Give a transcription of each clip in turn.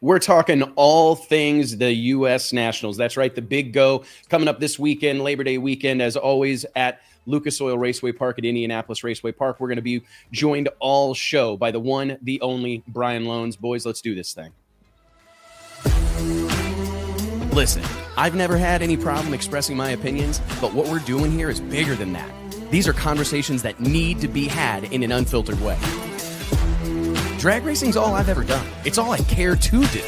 We're talking all things the U.S. Nationals. That's right, the big go coming up this weekend, Labor Day weekend, as always, at Lucas Oil Raceway Park at Indianapolis Raceway Park. We're going to be joined all show by the one, the only Brian Lohnes. Boys, let's do this thing. Listen, I've never had any problem expressing my opinions, but what we're doing here is bigger than that. These are conversations that need to be had in an unfiltered way. Drag racing's all I've ever done. It's all I care to do.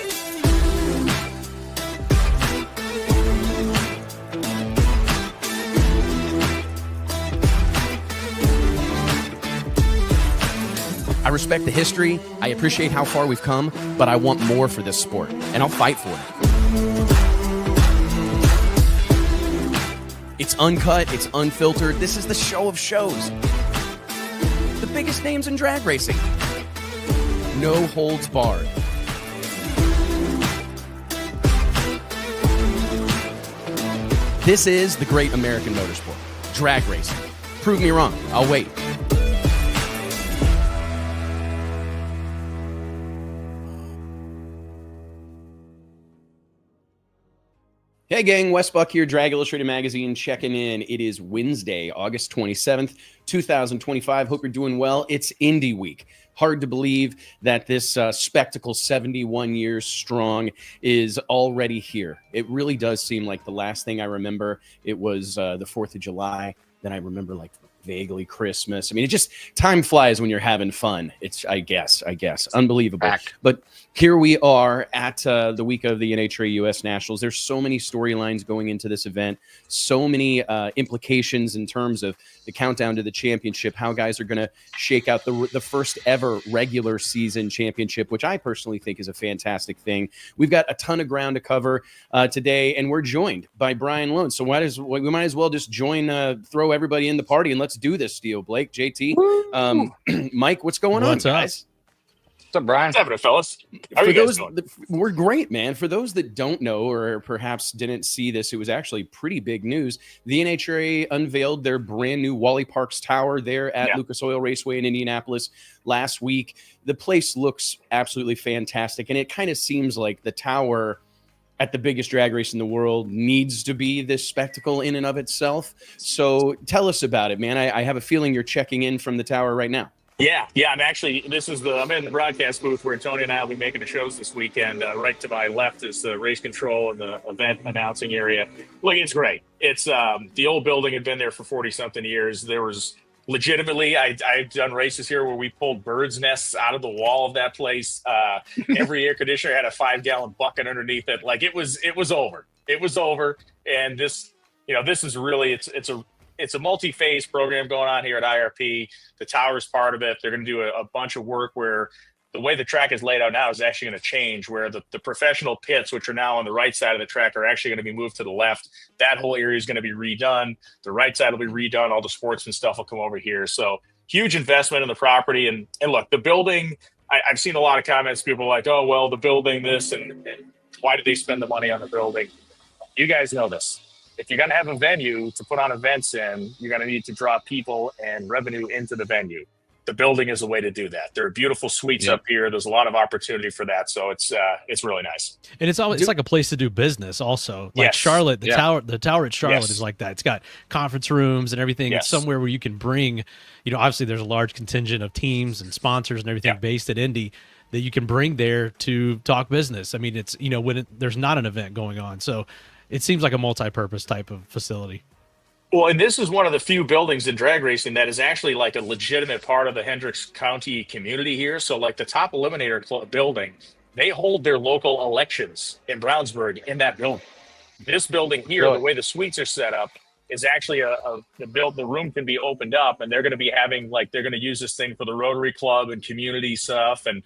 I respect the history, I appreciate how far we've come, but I want more for this sport, and I'll fight for it. It's uncut, it's unfiltered. This is the show of shows. The biggest names in drag racing. No holds barred. This is the great American motorsport, drag racing. Prove me wrong. I'll wait. Hey gang, Wes Buck here, Drag Illustrated Magazine, checking in. It is Wednesday, August 27th, 2025. Hope you're doing well. It's Indy week. Hard to believe that this spectacle, 71 years strong, is already here. It really does seem like the last thing I remember, it was the 4th of July. Then I remember like vaguely Christmas. I mean, it just, time flies when you're having fun. It's, I guess, unbelievable. Back. But here we are at the week of the NHRA U.S. Nationals. There's so many storylines going into this event, so many implications in terms of the countdown to the championship, how guys are going to shake out the first ever regular season championship, which I personally think is a fantastic thing. We've got a ton of ground to cover today, and we're joined by Brian Lohnes. So we might as well just join, throw everybody in the party, and let's do this deal. Blake, JT, Mike, what's going on, guys? What's up, Brian? What's happening, fellas? How are you guys doing? We're great, man. For those that don't know or perhaps didn't see this, it was actually pretty big news. The NHRA unveiled their brand new Wally Parks Tower there at Lucas Oil Raceway in Indianapolis last week. The place looks absolutely fantastic, and it kind of seems like the tower at the biggest drag race in the world needs to be this spectacle in and of itself. So tell us about it, man. I have a feeling you're checking in from the tower right now. Yeah. I'm actually, I'm in the broadcast booth where Tony and I will be making the shows this weekend. Right to my left is the race control and the event announcing area. Look, it's great. It's the old building had been there for 40 something years. There was legitimately, I've done races here where we pulled birds' nests out of the wall of that place. Every air conditioner had a 5-gallon bucket underneath it. Like it was over. It was over. And this is really, it's a multi-phase program going on here at IRP. The tower's part of it. They're going to do a bunch of work where the way the track is laid out now is actually going to change, where the professional pits, which are now on the right side of the track, are actually going to be moved to the left. That whole area is going to be redone. The right side will be redone. All the sportsman stuff will come over here. So huge investment in the property. And look, the building, I've seen a lot of comments. People are like, oh, well, the building, this, and why did they spend the money on the building? You guys know this. If you're going to have a venue to put on events in, you're going to need to draw people and revenue into the venue. The building is a way to do that. There are beautiful suites up here. There's a lot of opportunity for that. So it's really nice. And it's like a place to do business also. Like Charlotte, the tower at Charlotte is like that. It's got conference rooms and everything. It's somewhere where you can bring, obviously there's a large contingent of teams and sponsors and everything based at Indy that you can bring there to talk business. I mean, it's, when there's not an event going on. So it seems like a multi-purpose type of facility. Well, and this is one of the few buildings in drag racing that is actually like a legitimate part of the Hendricks County community here. So like the Top Eliminator building, they hold their local elections in Brownsburg in that building. This building here, the way the suites are set up, is actually the room can be opened up, and they're going to be having, they're going to use this thing for the Rotary Club and community stuff, and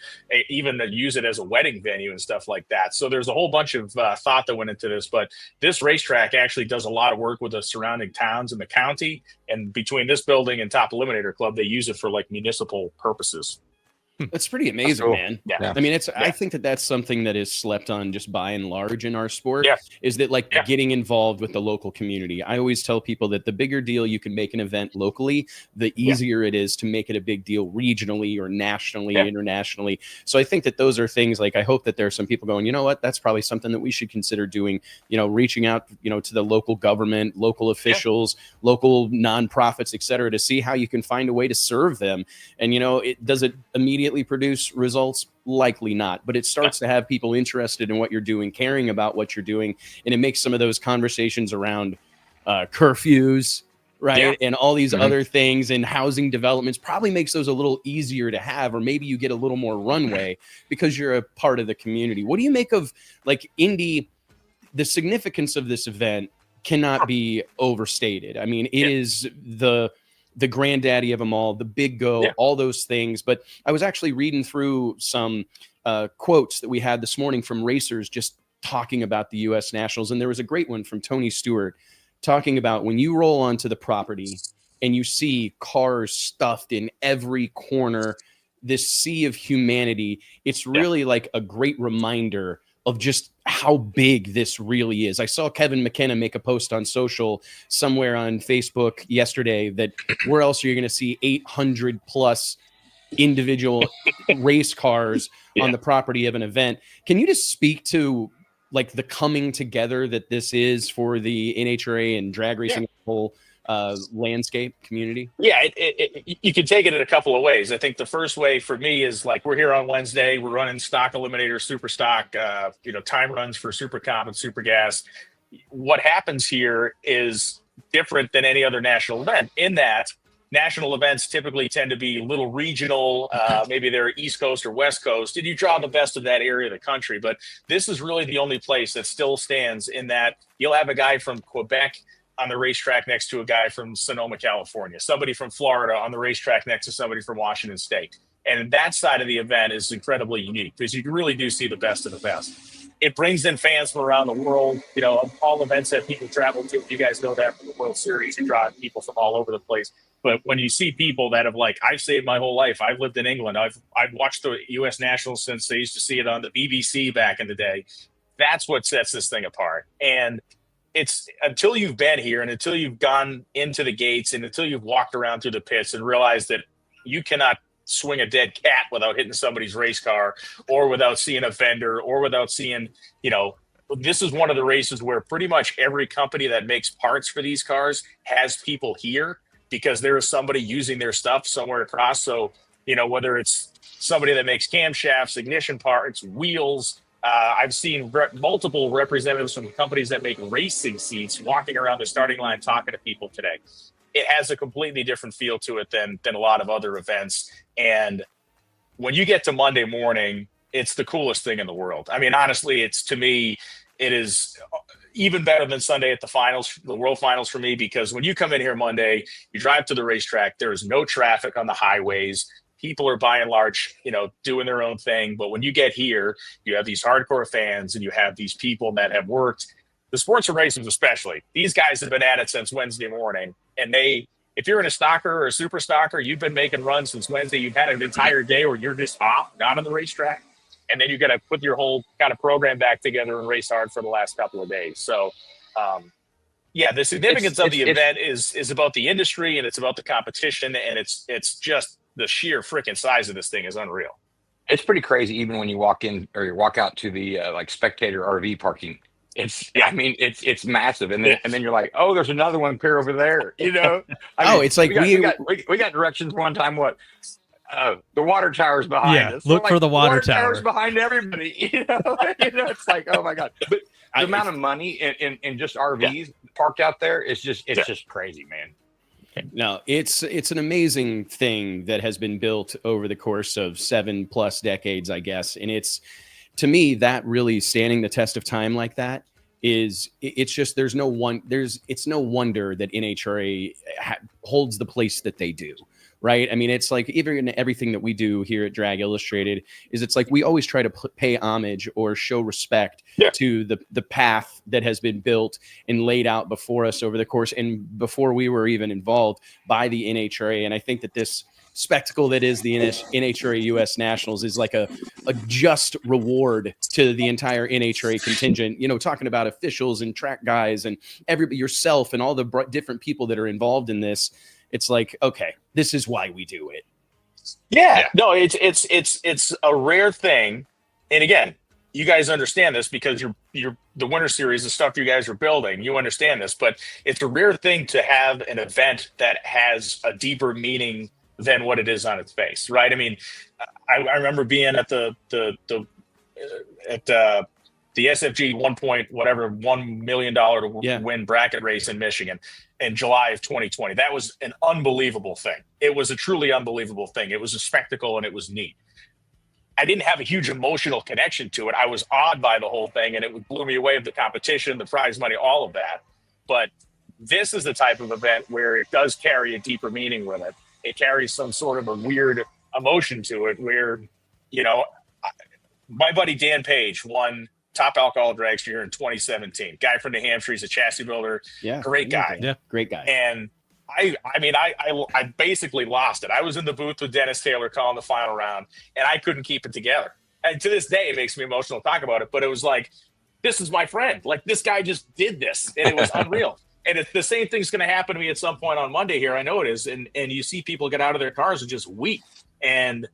even use it as a wedding venue and stuff like that. So there's a whole bunch of thought that went into this, but this racetrack actually does a lot of work with the surrounding towns in the county, and between this building and Top Eliminator Club, they use it for municipal purposes. That's pretty amazing, cool. man. Yeah. I mean, I think that's something that is slept on just by and large in our sport, is that getting involved with the local community. I always tell people that the bigger deal you can make an event locally, the easier it is to make it a big deal regionally or nationally, internationally. So I think that those are things like, I hope that there are some people going, you know what, that's probably something that we should consider doing, reaching out, to the local government, local officials, local nonprofits, et cetera, to see how you can find a way to serve them. And, does it immediately produce results? Likely not, but it starts to have people interested in what you're doing, caring about what you're doing. And it makes some of those conversations around curfews, right? And all these other things and housing developments probably makes those a little easier to have, or maybe you get a little more runway because you're a part of the community. What do you make of Indy? The significance of this event cannot be overstated. I mean, it is the granddaddy of them all, the big go, all those things. But I was actually reading through some quotes that we had this morning from racers just talking about the U.S. Nationals. And there was a great one from Tony Stewart talking about when you roll onto the property and you see cars stuffed in every corner, this sea of humanity, it's really like a great reminder of just how big this really is. I saw Kevin McKenna make a post on social somewhere on Facebook yesterday that where else are you going to see 800 plus individual race cars on the property of an event? Can you just speak to the coming together that this is for the NHRA and drag racing whole landscape community? You can take it in a couple of ways. I think the first way for me is we're here on Wednesday, we're running stock eliminator, super stock, time runs for super comp and super gas. What happens here is different than any other national event in that national events typically tend to be a little regional, maybe they're East Coast or West Coast, and you draw the best of that area of the country. But this is really the only place that still stands in that you'll have a guy from Quebec on the racetrack next to a guy from Sonoma, California, somebody from Florida on the racetrack next to somebody from Washington State. And that side of the event is incredibly unique because you really do see the best of the best. It brings in fans from around the world. All events that people travel to, you guys know that from the World Series, you draw people from all over the place. But when you see people that have I've saved my whole life. I've lived in England. I've watched the U.S. Nationals since they used to see it on the BBC back in the day. That's what sets this thing apart. And it's until you've been here and until you've gone into the gates and until you've walked around through the pits and realized that you cannot swing a dead cat without hitting somebody's race car or without seeing a vendor or without seeing, this is one of the races where pretty much every company that makes parts for these cars has people here because there is somebody using their stuff somewhere across. So, whether it's somebody that makes camshafts, ignition parts, wheels, I've seen multiple representatives from companies that make racing seats walking around the starting line talking to people today. It has a completely different feel to it than a lot of other events. And when you get to Monday morning, it's the coolest thing in the world. I mean, honestly, to me, it is even better than Sunday at the finals, the World Finals for me, because when you come in here Monday, you drive to the racetrack, there is no traffic on the highways. People are by and large, doing their own thing. But when you get here, you have these hardcore fans and you have these people that have worked. The sports and racers especially, these guys have been at it since Wednesday morning. And if you're in a stocker or a super stocker, you've been making runs since Wednesday. You've had an entire day where you're just off, not on the racetrack. And then you got to put your whole kind of program back together and race hard for the last couple of days. So, the significance of the event is about the industry and it's about the competition. And it's just the sheer freaking size of this thing is unreal. It's pretty crazy. Even when you walk in or you walk out to the spectator RV parking, it's massive. And then you're like, oh, there's another one here over there. It's like we got directions one time. What? The water tower's behind us. Look for the water tower behind everybody. It's like, oh my God. But the amount of money in just RVs parked out there is just crazy, man. No, it's an amazing thing that has been built over the course of 7+ decades, I guess. And it's, to me, that really standing the test of time like that it's just, it's no wonder that NHRA holds the place that they do. Right. I mean, it's like even everything that we do here at Drag Illustrated is it's like we always try to pay homage or show respect to the path that has been built and laid out before us over the course and before we were even involved by the NHRA. And I think that this spectacle that is the NHRA US Nationals is like a just reward to the entire NHRA contingent, you know, talking about officials and track guys and everybody, yourself and all the different people that are involved in this. It's like, okay, this is why we do it. Yeah. No, it's a rare thing. And again, you guys understand this because you're the Winter Series, the stuff you guys are building, you understand this, but it's a rare thing to have an event that has a deeper meaning than what it is on its face, right? I mean, I remember being at the SFG $1 million to win bracket race in Michigan in July of 2020. That was an unbelievable thing. It was a truly unbelievable thing. It was a spectacle and it was neat. I didn't have a huge emotional connection to it. I was awed by the whole thing, and it blew me away of the competition, the prize money, all of that. But this is the type of event where it does carry a deeper meaning with it. It carries some sort of a weird emotion to it where, you know, my buddy Dan Page won Top Alcohol Dragster in 2017. Guy from New Hampshire. He's a chassis builder. Yeah. Great guy. Yeah. Great guy. And I basically lost it. I was in the booth with Dennis Taylor calling the final round, and I couldn't keep it together. And to this day, it makes me emotional to talk about it. But it was like, this is my friend. Like, this guy just did this, and it was unreal. And the same thing's going to happen to me at some point on Monday here. I know it is. And you see people get out of their cars and just weep. And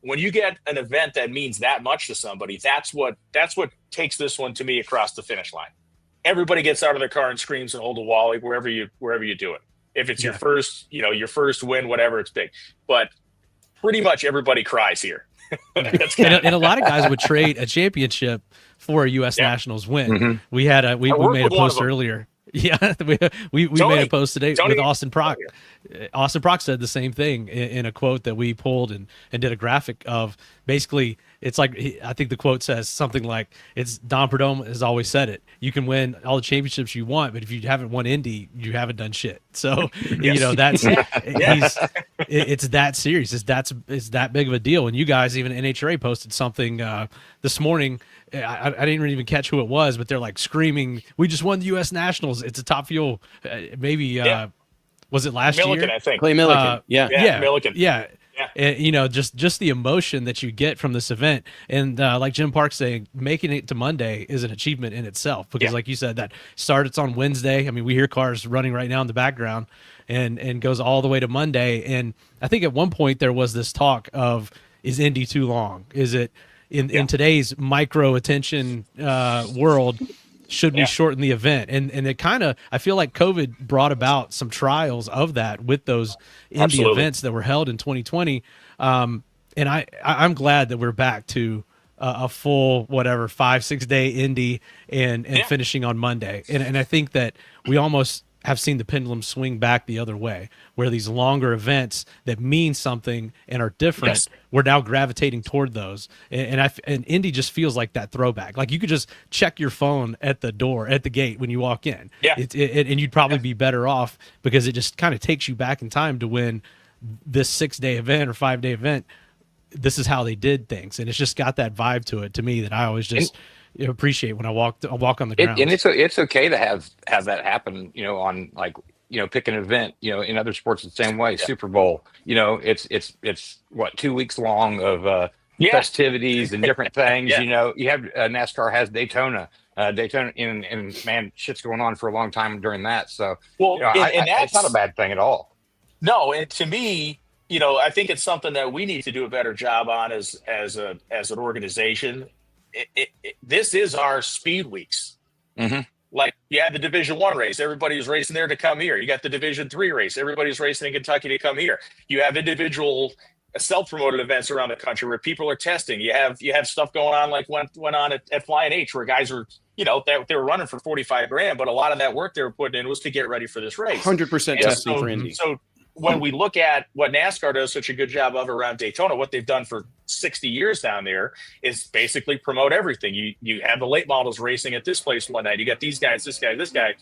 when you get an event that means that much to somebody, that's what takes this one to me across the finish line. Everybody gets out of their car and screams and hold a wally wherever you do it. If it's your first, your first win, whatever, it's big. But pretty much everybody cries here. And a lot of guys would trade a championship for a U.S. Nationals win. Mm-hmm. We made a post earlier. Yeah, we made a post today with Austin Prock. Austin Prock said the same thing in a quote that we pulled and did a graphic of. Basically, it's like, I think the quote says something like, "It's Don Perdomo has always said it. You can win all the championships you want, but if you haven't won Indy, you haven't done shit." So that's it's that serious. It's that big of a deal. And you guys, even NHRA posted something this morning. I didn't even catch who it was, but they're like screaming, "We just won the U.S. Nationals. It's a Top Fuel." Was it last Milliken, year? I think. Clay Milliken. Milliken. Yeah. And, just the emotion that you get from this event. And like Jim Park's saying, making it to Monday is an achievement in itself. Because like you said, that it's on Wednesday. I mean, we hear cars running right now in the background and goes all the way to Monday. And I think at one point there was this talk of, is Indy too long? Is it in today's micro attention world, should we shorten the event? And it kind of, I feel like COVID brought about some trials of that with those Indy events that were held in 2020. And I'm glad that we're back to a full, 5-6 day Indy and finishing on Monday. And I think that we almost have seen the pendulum swing back the other way, where these longer events that mean something and are different, we're now gravitating toward those. And Indy just feels like that throwback. Like you could just check your phone at the door, at the gate when you walk in. Yeah. And you'd probably be better off because it just kind of takes you back in time to when this 6-day event or 5-day event, this is how they did things. And it's just got that vibe to it to me that I always just appreciate when I walk on the ground. And it's okay to have that happen, on pick an event, in other sports the same way. Super Bowl, it's what, 2 weeks long of festivities and different things. You have NASCAR has Daytona, and man, shit's going on for a long time during that. So it's not a bad thing at all. No, and to me, I think it's something that we need to do a better job on as an organization. This is our speed weeks. Mm-hmm. Like you had the Division I race, everybody's racing there to come here. You got the Division III race, everybody's racing in Kentucky to come here. You have individual self-promoted events around the country where people are testing. You have stuff going on like went on at Flying H where guys were, they were running for $45,000, but a lot of that work they were putting in was to get ready for this race. 100% testing for Indy. So when we look at what NASCAR does such a good job of around Daytona, what they've done for 60 years down there is basically promote everything. You have the late models racing at this place one night. You got these guys, this guy.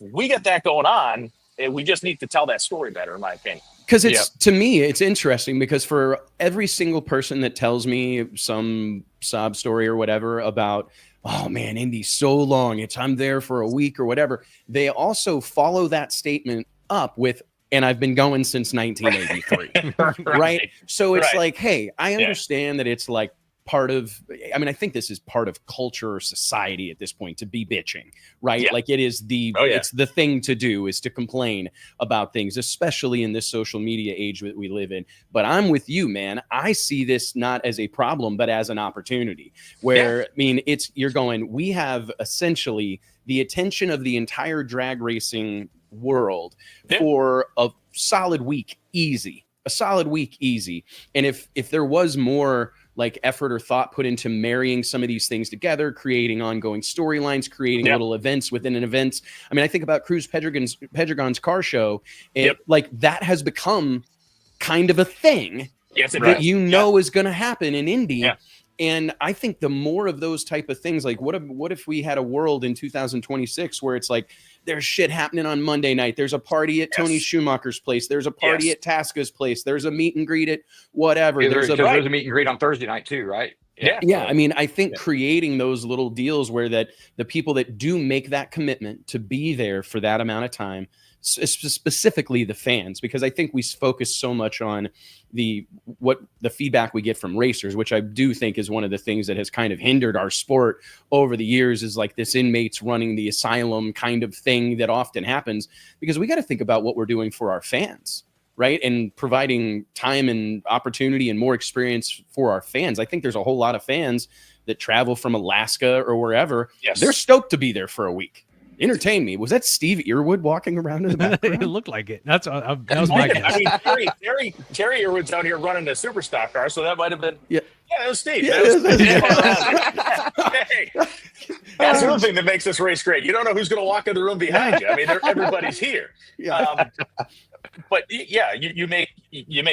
We got that going on, and we just need to tell that story better, in my opinion. Because to me, it's interesting because for every single person that tells me some sob story or whatever about, oh man, Indy's so long, I'm there for a week or whatever, they also follow that statement up with and I've been going since 1983. Right? So it's like, hey, I understand that it's like part of, I mean, I think this is part of culture or society at this point to be bitching, right? Like it is it's the thing to do is to complain about things, especially in this social media age that we live in. But I'm with you, man. I see this not as a problem, but as an opportunity where, I mean, you're going, we have essentially the attention of the entire drag racing world for a solid week, easy. And if there was more like effort or thought put into marrying some of these things together, creating ongoing storylines, creating little events within an event. I mean, I think about Cruz Pedregon's car show. Like that has become kind of a thing that is going to happen in Indy. And I think the more of those type of things, like what if we had a world in 2026 where it's like, there's shit happening on Monday night. There's a party at Tony Schumacher's place. There's a party at Tasca's place. There's a meet and greet at whatever. There's a meet and great on Thursday night too, right? Yeah. I mean, I think creating those little deals where that the people that do make that commitment to be there for that amount of time, specifically the fans, because I think we focus so much on the feedback we get from racers, which I do think is one of the things that has kind of hindered our sport over the years, is like this inmates running the asylum kind of thing that often happens, because we got to think about what we're doing for our fans, right? And providing time and opportunity and more experience for our fans. I think there's a whole lot of fans that travel from Alaska or wherever. They're stoked to be there for a week. Entertain me. Was that Steve Earwood walking around in the background? It looked like it. That was my guess. I mean, Terry Earwood's out here running a super stock car, so that might have been. It was Steve. That's the other thing that makes this race great. You don't know who's going to walk in the room behind you. I mean, everybody's here. But you make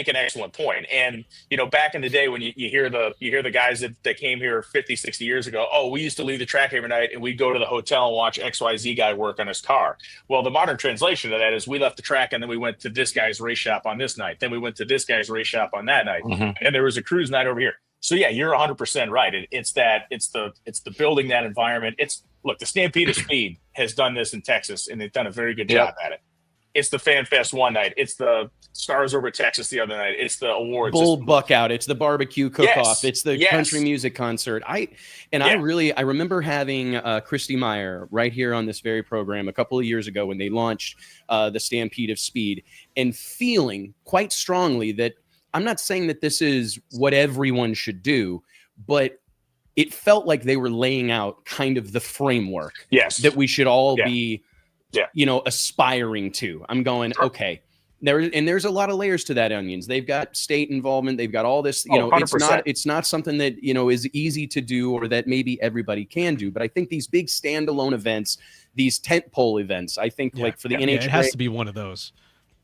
an excellent point. And back in the day when you hear the guys that came here 50, 60 years ago, we used to leave the track every night and we'd go to the hotel and watch XYZ guy work on his car. Well, the modern translation of that is we left the track and then we went to this guy's race shop on this night. Then we went to this guy's race shop on that night. And there was a cruise night over here. So you're 100% right. It's the building that environment. The Stampede of Speed has done this in Texas and they've done a very good job at it. It's the Fan Fest one night. It's the Stars Over Texas the other night. It's the awards. Bull Buck Out. It's the barbecue cook-off. It's the country music concert. I remember having Christy Meyer right here on this very program a couple of years ago when they launched the Stampede of Speed, and feeling quite strongly that I'm not saying that this is what everyone should do, but it felt like they were laying out kind of the framework that we should all be aspiring to. I'm going, okay, there's a lot of layers to that onions. They've got state involvement. They've got all this, it's not something that, is easy to do or that maybe everybody can do. But I think these big standalone events, these tentpole events, I think like for the NHRA, it has to be one of those.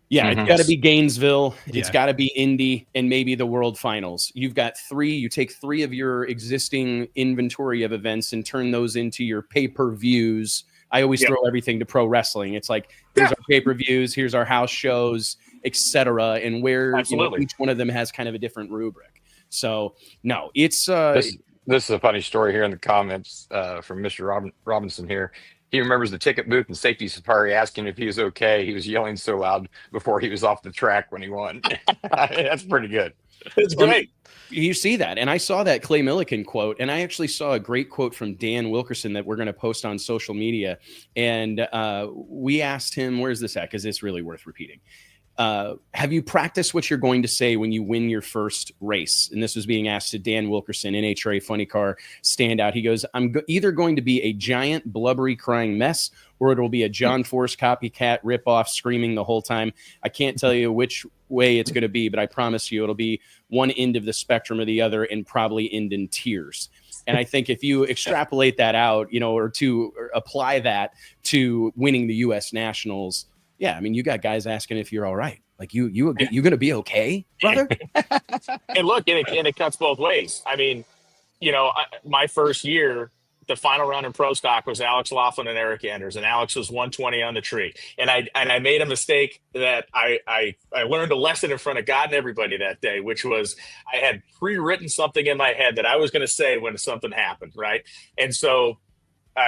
It's got to be Gainesville. It's got to be Indy and maybe the World Finals. You've got you take three of your existing inventory of events and turn those into your pay-per-views. I always throw everything to pro wrestling. It's like, here's our pay-per-views, here's our house shows, etc. And where each one of them has kind of a different rubric. So no, it's this is a funny story here in the comments from Mr. Robinson here. He remembers the ticket booth and safety safari asking if he was okay. He was yelling so loud before he was off the track when he won. That's pretty good. It's great. You see that. And I saw that Clay Millican quote, and I actually saw a great quote from Dan Wilkerson that we're going to post on social media. And we asked him, where's this at? Because it's really worth repeating. Have you practiced what you're going to say when you win your first race? And this was being asked to Dan Wilkerson, NHRA funny car standout. He goes, I'm either going to be a giant blubbery crying mess, or it'll be a John Force copycat ripoff screaming the whole time. I can't tell you which way it's going to be, but I promise you it'll be one end of the spectrum or the other, and probably end in tears. And I think if you extrapolate that out, or apply that to winning the U.S. Nationals, I mean, you got guys asking if you're all right. Like you going to be okay, brother? And look, and it cuts both ways. I mean, my first year, the final round in pro stock was Alex Laughlin and Eric Anders, and Alex was 120 on the tree. And I made a mistake that I learned a lesson in front of God and everybody that day, which was I had pre-written something in my head that I was going to say when something happened, right? And so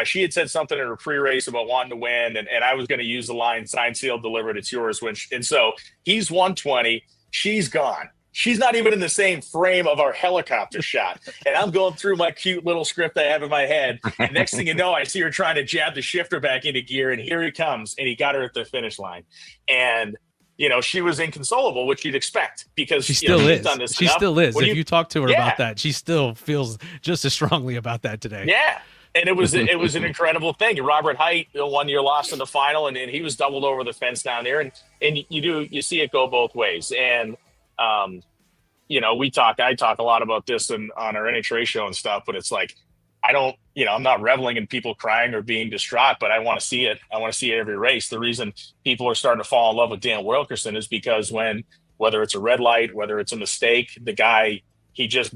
she had said something in her pre-race about wanting to win, and I was going to use the line "signed, sealed, delivered, it's yours." And so he's 120, she's gone. She's not even in the same frame of our helicopter shot. And I'm going through my cute little script I have in my head. And next thing you know, I see her trying to jab the shifter back into gear, and here he comes, and he got her at the finish line. And she was inconsolable, which you'd expect, because she still is. She still is. If you talk to her Yeah. about that, she still feels just as strongly about that today. Yeah. And it was an incredible thing. Robert Height 1 year lost in the final, and he was doubled over the fence down there. And you see it go both ways. And I talk a lot about this on our NHRA show and stuff, but it's like, I'm not reveling in people crying or being distraught, but I want to see it. I want to see it every race. The reason people are starting to fall in love with Dan Wilkerson is because whether it's a red light, whether it's a mistake, the guy, he just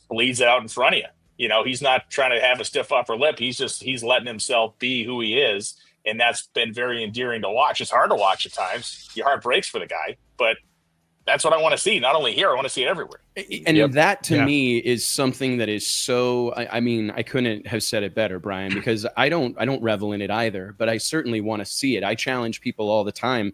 bleeds it out in front of you. He's not trying to have a stiff upper lip. He's letting himself be who he is. And that's been very endearing to watch. It's hard to watch at times. Your heart breaks for the guy, but that's what I want to see. Not only here, I want to see it everywhere. And that to me is something that is so, I couldn't have said it better, Brian, because I don't revel in it either, but I certainly want to see it. I challenge people all the time,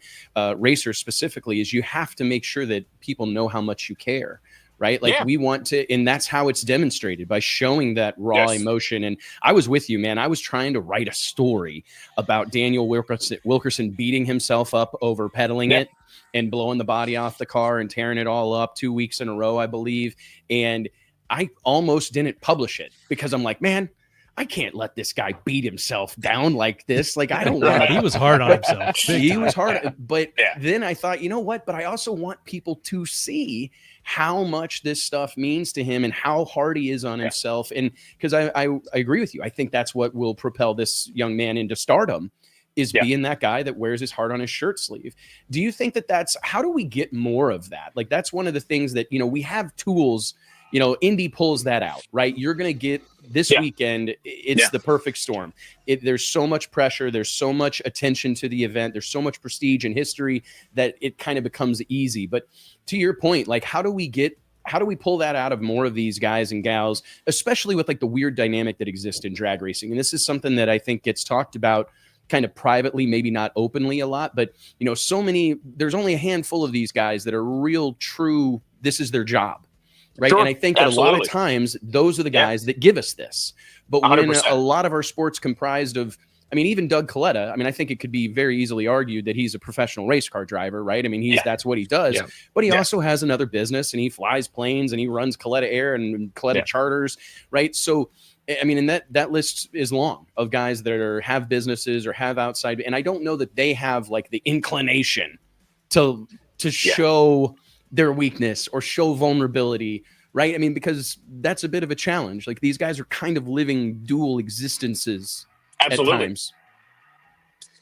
racers specifically, is you have to make sure that people know how much you care. Right. Like we want to, and that's how it's demonstrated, by showing that raw emotion. And I was with you, man. I was trying to write a story about Daniel Wilkerson beating himself up over pedaling it and blowing the body off the car and tearing it all up 2 weeks in a row, I believe. And I almost didn't publish it because I'm like, man, I can't let this guy beat himself down like this. Like, I don't want. He was hard on himself. He was hard. But then I thought, you know what? But I also want people to see how much this stuff means to him and how hard he is on himself. And because I agree with you. I think that's what will propel this young man into stardom, is being that guy that wears his heart on his shirt sleeve. Do you think how do we get more of that? Like, that's one of the things that, we have tools. Indy pulls that out, right? You're going to get this weekend. It's the perfect storm. There's so much pressure. There's so much attention to the event. There's so much prestige and history that it kind of becomes easy. But to your point, like, how do we pull that out of more of these guys and gals, especially with like the weird dynamic that exists in drag racing? And this is something that I think gets talked about kind of privately, maybe not openly a lot, but there's only a handful of these guys that are real, true, this is their job. Right. Sure. And I think that a lot of times those are the guys that give us this. But 100%. When a lot of our sports comprised of, even Doug Coletta, I think it could be very easily argued that he's a professional race car driver, right? That's what he does. Yeah. But he also has another business, and he flies planes, and he runs Coletta Air and Coletta Charters, right? So, and that list is long of guys that have businesses or have outside. And I don't know that they have like the inclination to show their weakness or show vulnerability, right? Because that's a bit of a challenge. Like, these guys are kind of living dual existences. Absolutely. At times.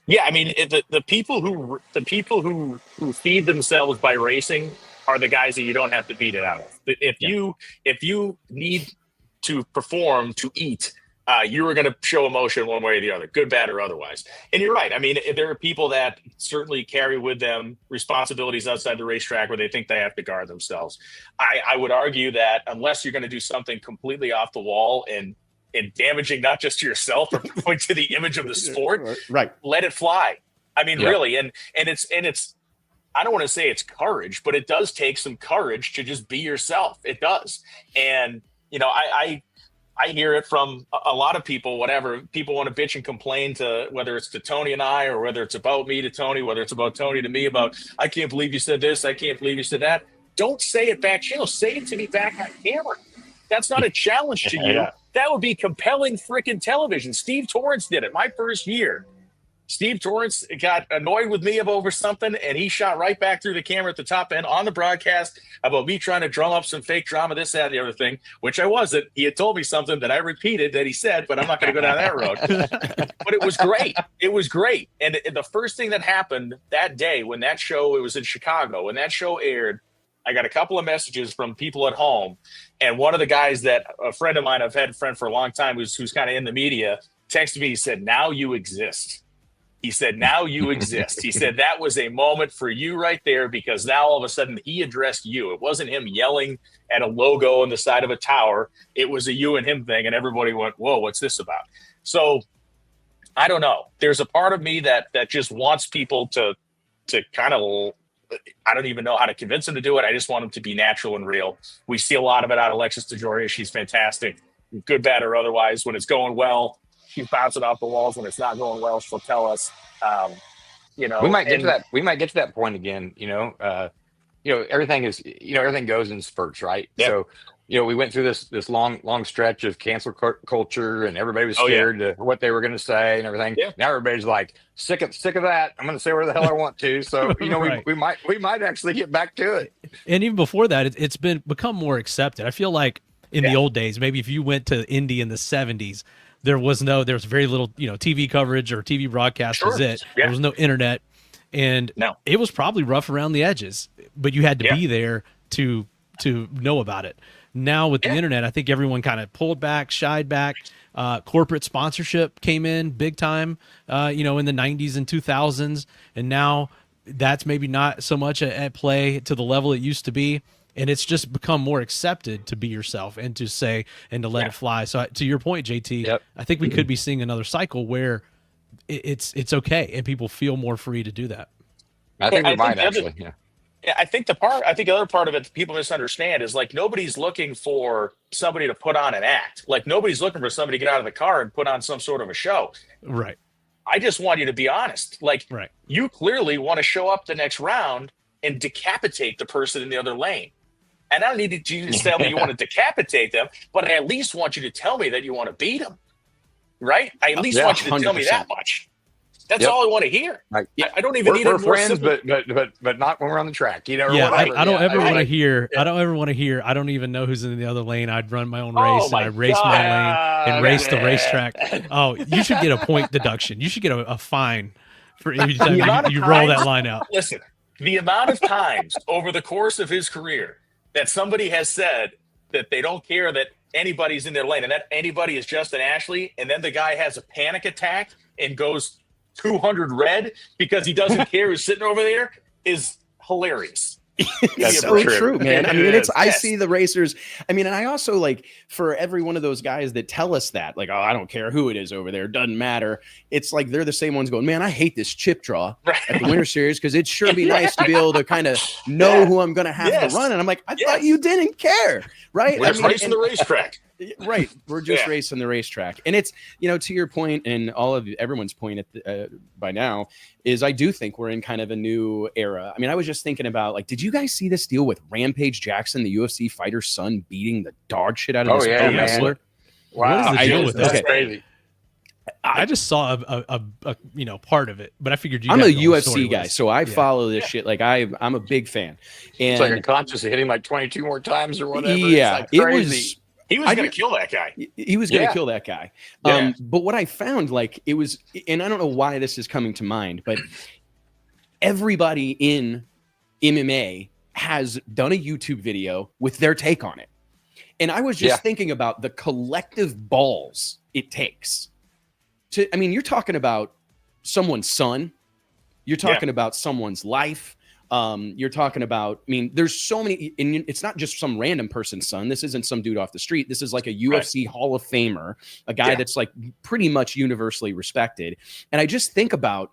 Yeah, the people who feed themselves by racing are the guys that you don't have to beat it out of. If you need to perform to eat, you are going to show emotion one way or the other, good, bad, or otherwise. And you're right. There are people that certainly carry with them responsibilities outside the racetrack where they think they have to guard themselves. I would argue that unless you're going to do something completely off the wall and damaging not just to yourself or point to the image of the sport, right? Let it fly. Really. And it's, I don't want to say it's courage, but it does take some courage to just be yourself. It does. And, I hear it from a lot of people, whatever. People want to bitch and complain to, whether it's to Tony and I, or whether it's about me to Tony, whether it's about Tony to me, about, I can't believe you said this, I can't believe you said that. Don't say it back channel. Say it to me back on camera. That's not a challenge to you. That would be compelling freaking television. Steve Torrance did it my first year. Steve Torrance got annoyed with me over something, and he shot right back through the camera at the top end on the broadcast about me trying to drum up some fake drama, this, that, and the other thing, which I wasn't. He had told me something that I repeated that he said, but I'm not going to go down that road. But it was great. It was great. And the first thing that happened that day when that show, it was in Chicago, when that show aired, I got a couple of messages from people at home. And one of the guys that a friend of mine, I've had a friend for a long time who's kind of in the media, texted me, he said, "Now you exist." He said, now you exist. He said, that was a moment for you right there, because now all of a sudden he addressed you. It wasn't him yelling at a logo on the side of a tower. It was a you and him thing. And everybody went, whoa, what's this about? So I don't know. There's a part of me that just wants people to kind of, I don't even know how to convince them to do it. I just want them to be natural and real. We see a lot of it out of Alexis DeJoria. She's fantastic, good, bad, or otherwise. When it's going well, she's bouncing off the walls. When it's not going well, she'll tell us. You know, we might get to that. We might get to that point again. Everything is, everything goes in spurts, right? Yep. So, we went through this long stretch of cancel culture, and everybody was scared to what they were going to say and everything. Yeah. Now everybody's like sick of that. I'm going to say whatever the hell I want to. So, right. we might actually get back to it. And even before that, it's become more accepted. I feel like in the old days, maybe if you went to Indy in the 70s, there was very little, TV coverage or TV broadcast was it. Yeah. There was no internet, and it was probably rough around the edges, but you had to be there to know about it. Now with the internet, I think everyone kind of pulled back, shied back. Corporate sponsorship came in big time, in the 90s and 2000s, and now that's maybe not so much at play to the level it used to be. And it's just become more accepted to be yourself and to say and to let it fly. So to your point, JT, I think we could be seeing another cycle where it's okay and people feel more free to do that. I think we might actually. I think the other part of it that people misunderstand is like nobody's looking for somebody to put on an act. Like nobody's looking for somebody to get out of the car and put on some sort of a show. Right. I just want you to be honest. Like you clearly want to show up the next round and decapitate the person in the other lane. And I don't need you to tell me you want to decapitate them, but I at least want you to tell me that you want to beat them, right? I at least want you to tell me that much. That's all I want to hear. Right. I don't even need. We're friends, but not when we're on the track. I don't ever want to hear. I don't ever want to hear. I don't even know who's in the other lane. I'd run my own race and I race my lane and race the racetrack. Oh, you should get a point deduction. You should get a fine for every time you roll that line out. Listen, the amount of times over the course of his career that somebody has said that they don't care that anybody's in their lane and that anybody is Justin Ashley, and then the guy has a panic attack and goes 200 red because he doesn't care who's sitting over there is hilarious. It's so true, man. I mean, I see the racers. I mean, and I also for every one of those guys that tell us that, like, oh, I don't care who it is over there, doesn't matter. It's like they're the same ones going, man, I hate this chip draw at the Winter Series because it'd sure be nice to be able to kind of know who I'm going to have to run. And I'm like, I thought you didn't care, right? We're just racing the racetrack. Right. We're just racing the racetrack. And it's, to your point and everyone's point by now is I do think we're in kind of a new era. I mean, I was just thinking about did you guys see this deal with Rampage Jackson, the UFC fighter's son, beating the dog shit out of this pro wrestler? Wow. What is the deal with that's crazy. I just saw a part of it, but I figured I'm a UFC guy, so I follow this shit. I'm a big fan. And it's like unconscious hit him 22 more times or whatever. Yeah, it was. He was going to kill that guy. He was going to kill that guy. But what I found, it was, and I don't know why this is coming to mind, but everybody in MMA has done a YouTube video with their take on it. And I was just thinking about the collective balls it takes to, you're talking about someone's son. You're talking about someone's life. You're talking about, there's so many, and it's not just some random person's son. This isn't some dude off the street. This is a UFC Hall of Famer, a guy that's pretty much universally respected. And I just think about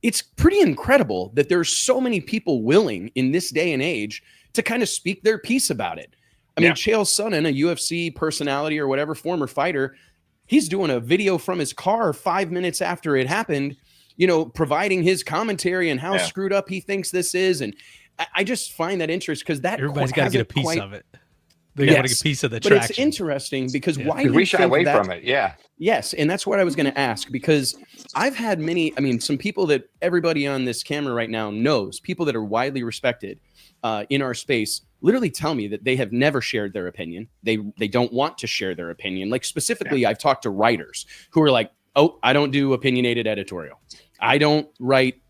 it's pretty incredible that there's so many people willing in this day and age to kind of speak their piece about it. Chael Sonnen, a UFC personality or whatever, former fighter, he's doing a video from his car 5 minutes after it happened, providing his commentary and how screwed up he thinks this is. And I just find that interesting because everybody's got to get a piece of it. They got to get a piece of the traction. But it's interesting because why do we shy away from it? Yeah. Yes. And that's what I was going to ask, because I've had some people that everybody on this camera right now knows, people that are widely respected in our space, literally tell me that they have never shared their opinion. They don't want to share their opinion. Specifically, I've talked to writers who are like, oh, I don't do opinionated editorial. I don't write,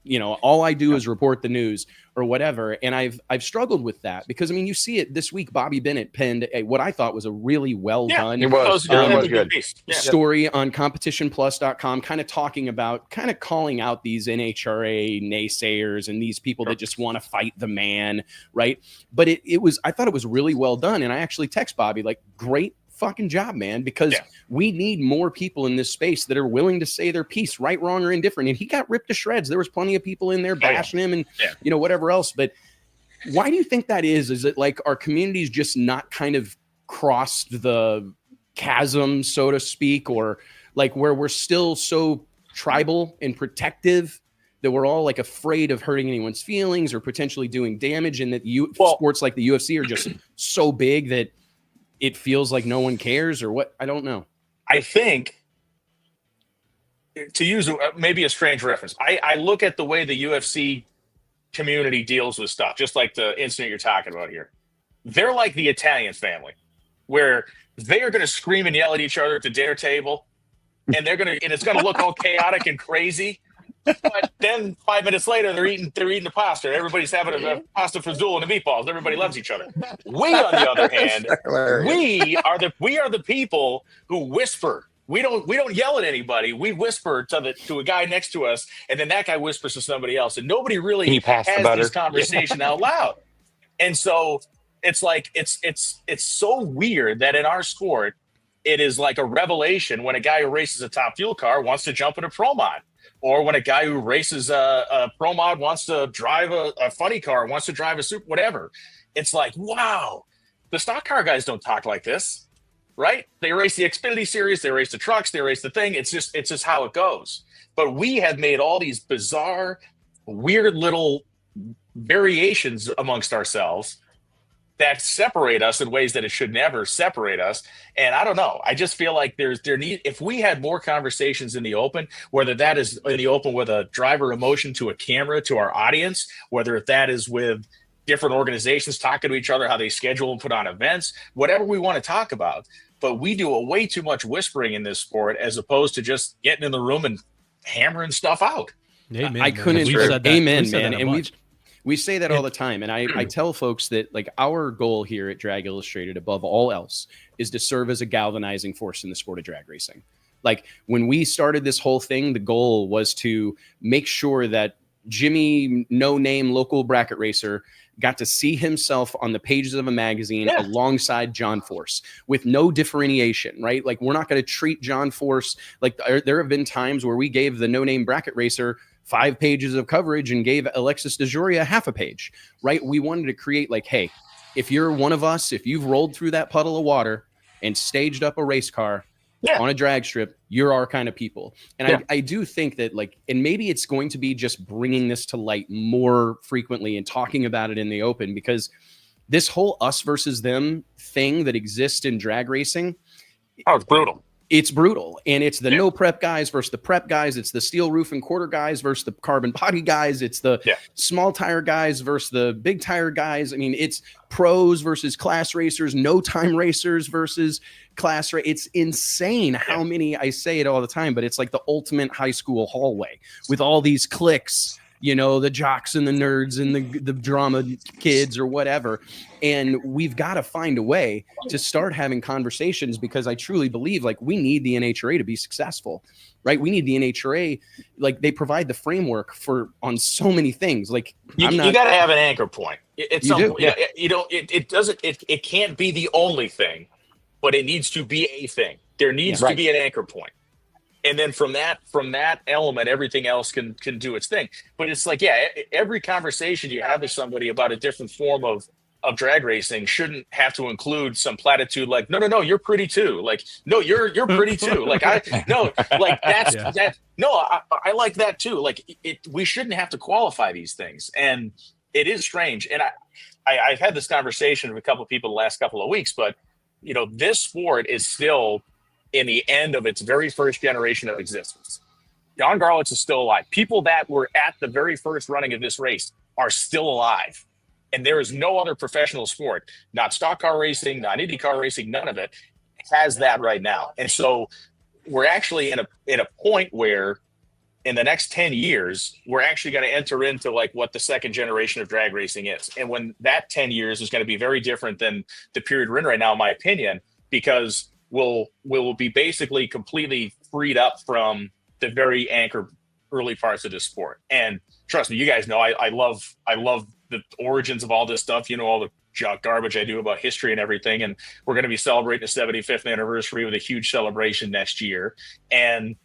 all I do is report the news or whatever. And I've struggled with that because, I mean, you see it this week. Bobby Bennett penned what I thought was a really well done good story on competitionplus.com, kind of talking about, kind of calling out these NHRA naysayers and these people that just want to fight the man, right? But I thought it was really well done. And I actually text Bobby, like, great fucking job, man, because we need more people in this space that are willing to say their piece, right, wrong, or indifferent. And he got ripped to shreds. There was plenty of people in there bashing him and you know, whatever else. But why do you think that is? Is it like our community's just not kind of crossed the chasm, so to speak, or like where we're still so tribal and protective that we're all like afraid of hurting anyone's feelings or potentially doing damage, and that sports like the UFC are just so big that it feels like no one cares, or what? I don't know. I think, to use maybe a strange reference, I look at the way the UFC community deals with stuff, just like the incident you're talking about here. They're like the Italian family, where they are going to scream and yell at each other at the dinner table, and it's going to look all chaotic and crazy. But then 5 minutes later, they're eating the pasta. Everybody's having a pasta fazool and the meatballs. Everybody loves each other. We, on the other hand, we are the people who whisper. We don't yell at anybody. We whisper to a guy next to us, and then that guy whispers to somebody else, and nobody really has this conversation out loud. And so it's like it's so weird that in our sport, it is like a revelation when a guy who races a top fuel car wants to jump in a pro mod. Or when a guy who races a pro mod wants to drive a funny car, wants to drive a super, whatever. It's like, wow, the stock car guys don't talk like this, right? They race the Xfinity series, they race the trucks, they race the thing. It's just how it goes. But we have made all these bizarre, weird little variations amongst ourselves that separate us in ways that it should never separate us. And I don't know. I just feel like if we had more conversations in the open, whether that is in the open with a driver emotion to a camera, to our audience, whether that is with different organizations talking to each other, how they schedule and put on events, whatever we want to talk about. But we do a way too much whispering in this sport as opposed to just getting in the room and hammering stuff out. Amen, I couldn't. Amen, man. And we say that all the time. And I tell folks that, like, our goal here at Drag Illustrated, above all else, is to serve as a galvanizing force in the sport of drag racing. Like, when we started this whole thing, the goal was to make sure that Jimmy, no-name local bracket racer, got to see himself on the pages of a magazine alongside John Force with no differentiation, right? Like, we're not going to treat John Force like there have been times where we gave the no-name bracket racer 5 pages of coverage and gave Alexis DeJoria half a page, right? We wanted to create like, hey, if you're one of us, if you've rolled through that puddle of water and staged up a race car on a drag strip, you're our kind of people. And I do think that, like, and maybe it's going to be just bringing this to light more frequently and talking about it in the open, because this whole us versus them thing that exists in drag racing. Oh, it's brutal. It's brutal. And it's the no prep guys versus the prep guys. It's the steel roof and quarter guys versus the carbon body guys. It's the small tire guys versus the big tire guys. I mean, it's pros versus class racers, no time racers versus class. It's insane how many, I say it all the time, but it's like the ultimate high school hallway with all these cliques, you know, the jocks and the nerds and the drama kids or whatever. And we've got to find a way to start having conversations, because I truly believe, like, we need the NHRA to be successful, right? We need the NHRA, like, they provide the framework on so many things. Like, you got to have an anchor point. It can't be the only thing, but it needs to be a thing. There needs to be an anchor point. And then from that element, everything else can do its thing. But it's like, every conversation you have with somebody about a different form of drag racing shouldn't have to include some platitude like, no, you're pretty too. Like, no, you're pretty too. Like, I like that too. Like, we shouldn't have to qualify these things. And it is strange. And I've had this conversation with a couple of people the last couple of weeks, but, you know, this sport is still in the end of its very first generation of existence. John Garlitz is still alive. People that were at the very first running of this race are still alive. And there is no other professional sport, not stock car racing, not Indy car racing, none of it has that right now. And so we're actually in a point where in the next 10 years, we're actually going to enter into like what the second generation of drag racing is. And when that 10 years is going to be very different than the period we're in right now, in my opinion, because we'll be basically completely freed up from the very anchor early parts of the sport. And trust me, you guys know, I love the origins of all this stuff, all the garbage I do about history and everything. And we're going to be celebrating the 75th anniversary with a huge celebration next year. And,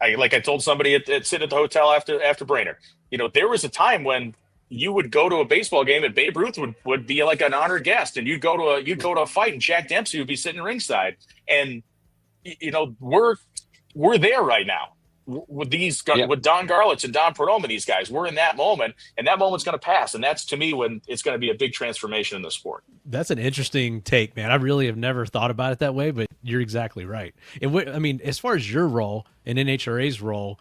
I told somebody at sitting at the hotel after Brainerd, there was a time when you would go to a baseball game and Babe Ruth would be like an honored guest, and you'd go to a fight and Jack Dempsey would be sitting ringside. And, we're there right now with with Don Garlitz and Don Perdome, these guys. We're in that moment, and that moment's going to pass. And that's, to me, when it's going to be a big transformation in the sport. That's an interesting take, man. I really have never thought about it that way, but you're exactly right. And as far as your role and NHRA's role,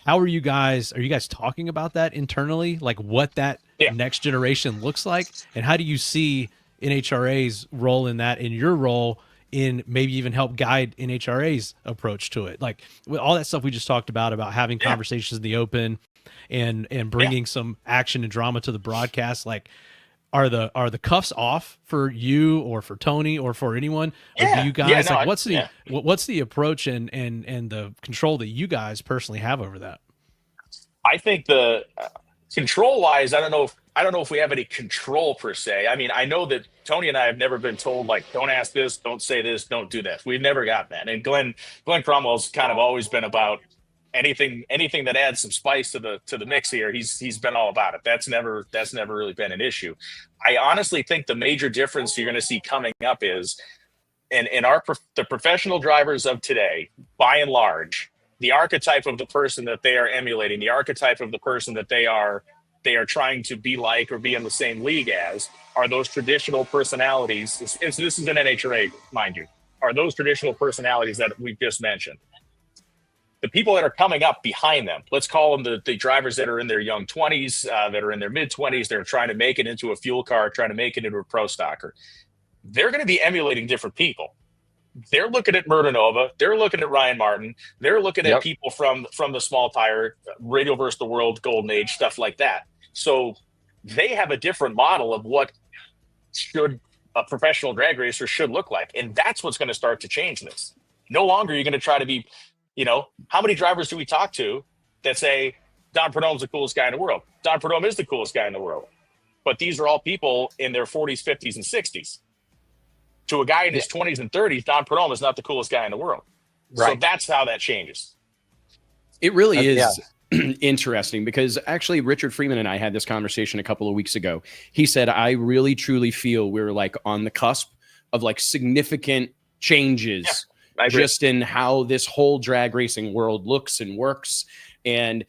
how are you guys talking about that internally? Like what that next generation looks like, and how do you see NHRA's role in that, in your role in maybe even help guide NHRA's approach to it? Like with all that stuff we just talked about having conversations in the open and bringing some action and drama to the broadcast. Like, are the cuffs off for you or for Tony or for anyone? Or do you guys what's the approach and the control that you guys personally have over that? I think the control wise, I don't know if we have any control per se. I mean, I know that Tony and I have never been told, like, don't ask this, don't say this, don't do this. We've never got that. And Glenn Cromwell's kind of always been about anything that adds some spice to the mix here. He's been all about it. That's never really been an issue. I honestly think the major difference you're going to see coming up is in the professional drivers of today, by and large, the archetype of the person that they are emulating, the archetype of the person that they are trying to be like or be in the same league as, are those traditional personalities. This is an NHRA, mind you, are those traditional personalities that we've just mentioned. The people that are coming up behind them, let's call them the drivers that are in their young 20s, that are in their mid 20s, they're trying to make it into a fuel car, trying to make it into a pro stocker. They're going to be emulating different people. They're looking at Murdanova. They're looking at Ryan Martin. They're looking at people from the small tire, Radio versus the World, Golden Age, stuff like that. So they have a different model of what should a professional drag racer should look like. And that's what's going to start to change this. No longer are you going to try to be, how many drivers do we talk to that say, Don Perdome's the coolest guy in the world? Don Perdome is the coolest guy in the world. But these are all people in their 40s, 50s, and 60s. To a guy in his 20s and 30s, Don Perdome is not the coolest guy in the world. Right. So that's how that changes. It really is interesting, because actually Richard Freeman and I had this conversation a couple of weeks ago. He said, I really truly feel we're like on the cusp of like significant changes just in how this whole drag racing world looks and works. And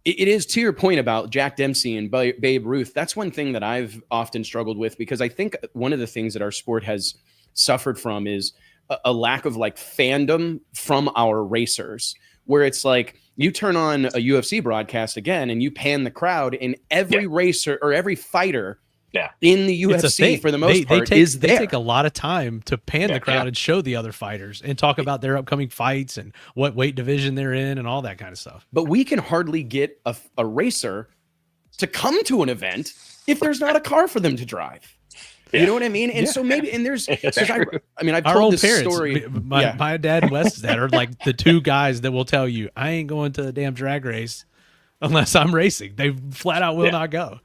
it is, to your point about Jack Dempsey and Babe Ruth, that's one thing that I've often struggled with, because I think one of the things that our sport has suffered from is a lack of like fandom from our racers, where it's like you turn on a UFC broadcast again and you pan the crowd, and every racer or every fighter in the UFC for the most part is there. They take a lot of time to pan the crowd and show the other fighters and talk about their upcoming fights and what weight division they're in and all that kind of stuff. But we can hardly get a racer to come to an event if there's not a car for them to drive. You know what I mean? And so maybe, and there's, I've told this story. My dad and Wes's dad are like the two guys that will tell you, I ain't going to a damn drag race unless I'm racing. They flat out will not go.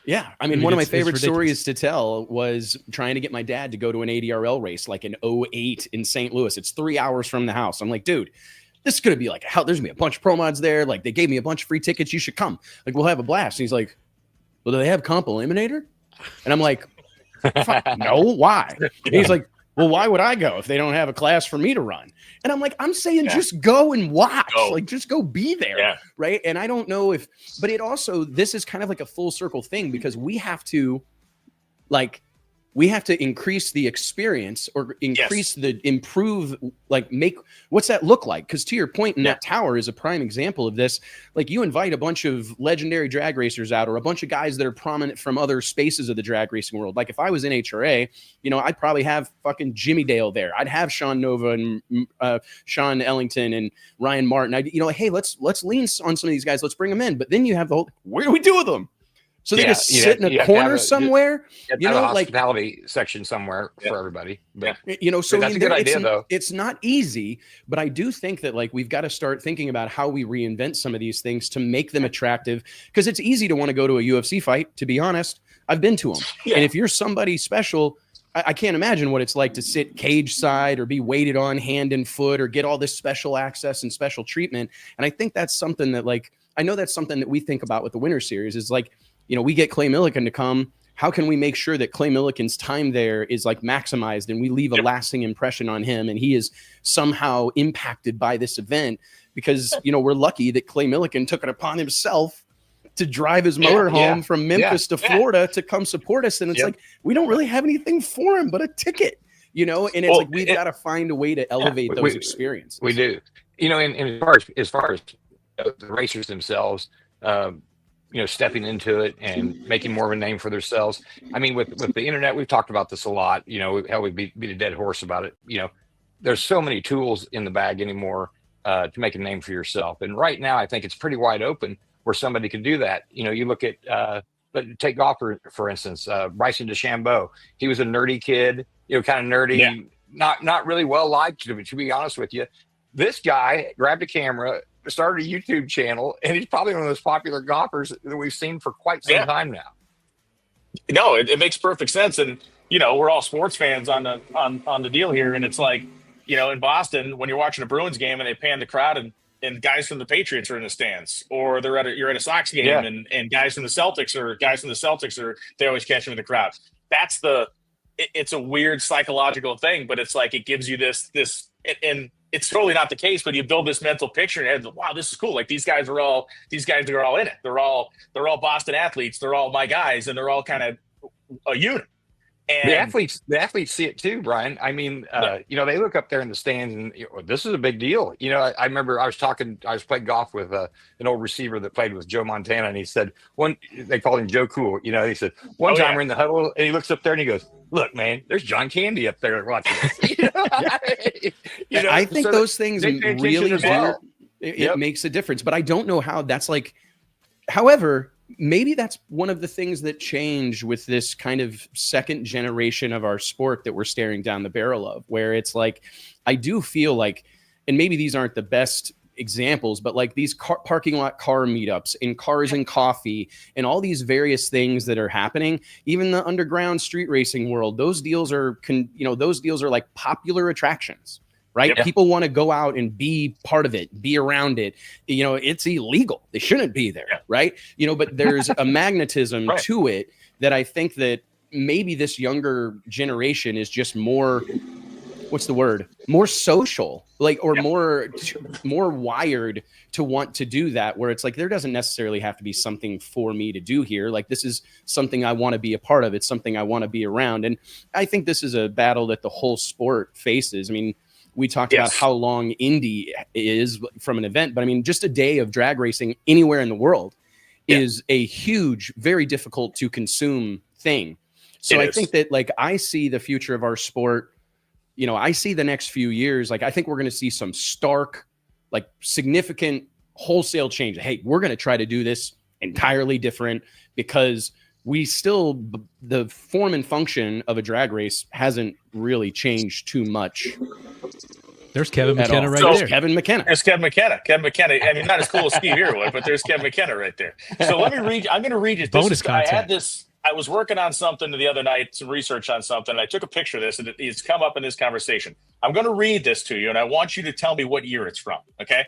Yeah. One of my favorite stories to tell was trying to get my dad to go to an ADRL race, like in 2008 in St. Louis. It's 3 hours from the house. I'm like, dude, this is going to be like, hell, there's going to be a bunch of pro mods there. Like, they gave me a bunch of free tickets. You should come. Like, we'll have a blast. And he's like, well, do they have Comp Eliminator? And I'm like, no, why? And he's like, well, why would I go if they don't have a class for me to run? And I'm like, I'm saying just go and watch. Like, just go be there. Right. And I don't know but it also, this is kind of like a full circle thing, because we have to we have to increase the experience or increase improve, like what's that look like? Because to your point, in that tower is a prime example of this. Like you invite a bunch of legendary drag racers out or a bunch of guys that are prominent from other spaces of the drag racing world. Like if I was in NHRA, I'd probably have fucking Jimmy Dale there. I'd have Sean Nova and Sean Ellington and Ryan Martin. Hey, let's lean on some of these guys. Let's bring them in. But then you have the whole, where do we do with them? So they just sit in a corner somewhere, a hospitality section somewhere for everybody. But so that's a good idea, though. It's not easy, but I do think that like we've got to start thinking about how we reinvent some of these things to make them attractive, because it's easy to want to go to a UFC fight. To be honest, I've been to them, and if you're somebody special, I can't imagine what it's like to sit cage side or be waited on hand and foot or get all this special access and special treatment. And I think that's something that I know that's something that we think about with the Winter Series is like, we get Clay Millican to come. How can we make sure that Clay Millican's time there is like maximized and we leave a lasting impression on him and he is somehow impacted by this event? Because, we're lucky that Clay Millican took it upon himself to drive his motorhome from Memphis to Florida to come support us. And it's like, we don't really have anything for him but a ticket, and it's like, we've got to find a way to elevate those experiences. We do, and as far as the racers themselves, stepping into it and making more of a name for themselves. I mean, with the internet, we've talked about this a lot, how we beat a dead horse about it. There's so many tools in the bag anymore to make a name for yourself. And right now, I think it's pretty wide open where somebody can do that. You look at, but take golf, for instance, Bryson DeChambeau. He was a nerdy kid, kind of nerdy, not really well liked, to be honest with you. This guy grabbed a camera, started a YouTube channel, and he's probably one of the most popular golfers that we've seen for quite some time now. No, it makes perfect sense. And, we're all sports fans on the deal here. And it's like, in Boston, when you're watching a Bruins game and they pan the crowd and guys from the Patriots are in the stands, or you're at a Sox game and guys from the Celtics are, they always catch them in the crowd. It's a weird psychological thing, but it's like, it gives you this, and it's totally not the case, but you build this mental picture in your head. Wow, this is cool. Like these guys are all in it. They're all Boston athletes. They're all my guys, and they're all kind of a unit. And the athletes see it too, Brian. I mean, they look up there in the stands and this is a big deal. I remember I was playing golf with an old receiver that played with Joe Montana, and he said they called him Joe Cool. He said one time we're in the huddle and he looks up there and he goes, "Look, man, there's John Candy up there watching this." I think those things really do. It makes a difference, but I don't know how that's like. However, maybe that's one of the things that changed with this kind of second generation of our sport that we're staring down the barrel of, where it's like, I do feel like, and maybe these aren't the best examples, but like these parking lot car meetups and Cars and Coffee and all these various things that are happening, even the underground street racing world, those deals are like popular attractions. Right. Yeah. People want to go out and be part of it, be around it. It's illegal. They shouldn't be there. Yeah. Right. But there's a magnetism to it that I think that maybe this younger generation is just more, what's the word? More social, more wired to want to do that, where it's like, there doesn't necessarily have to be something for me to do here. Like, this is something I want to be a part of. It's something I want to be around. And I think this is a battle that the whole sport faces. I mean, we talked about how long Indy is from an event, but I mean, just a day of drag racing anywhere in the world is a huge, very difficult to consume thing. So I think that, like, I see the future of our sport. I see the next few years. Like, I think we're going to see some stark, like, significant wholesale change. Hey, we're going to try to do this entirely different, because the form and function of a drag race hasn't really changed too much. There's Kevin McKenna there. Kevin McKenna. There's Kevin McKenna. I mean, not as cool as Steve Earwood, but there's Kevin McKenna right there. So let me read. I'm going to read you. Bonus content. I was working on something the other night, some research on something, and I took a picture of this, and it's come up in this conversation. I'm going to read this to you, and I want you to tell me what year it's from, okay?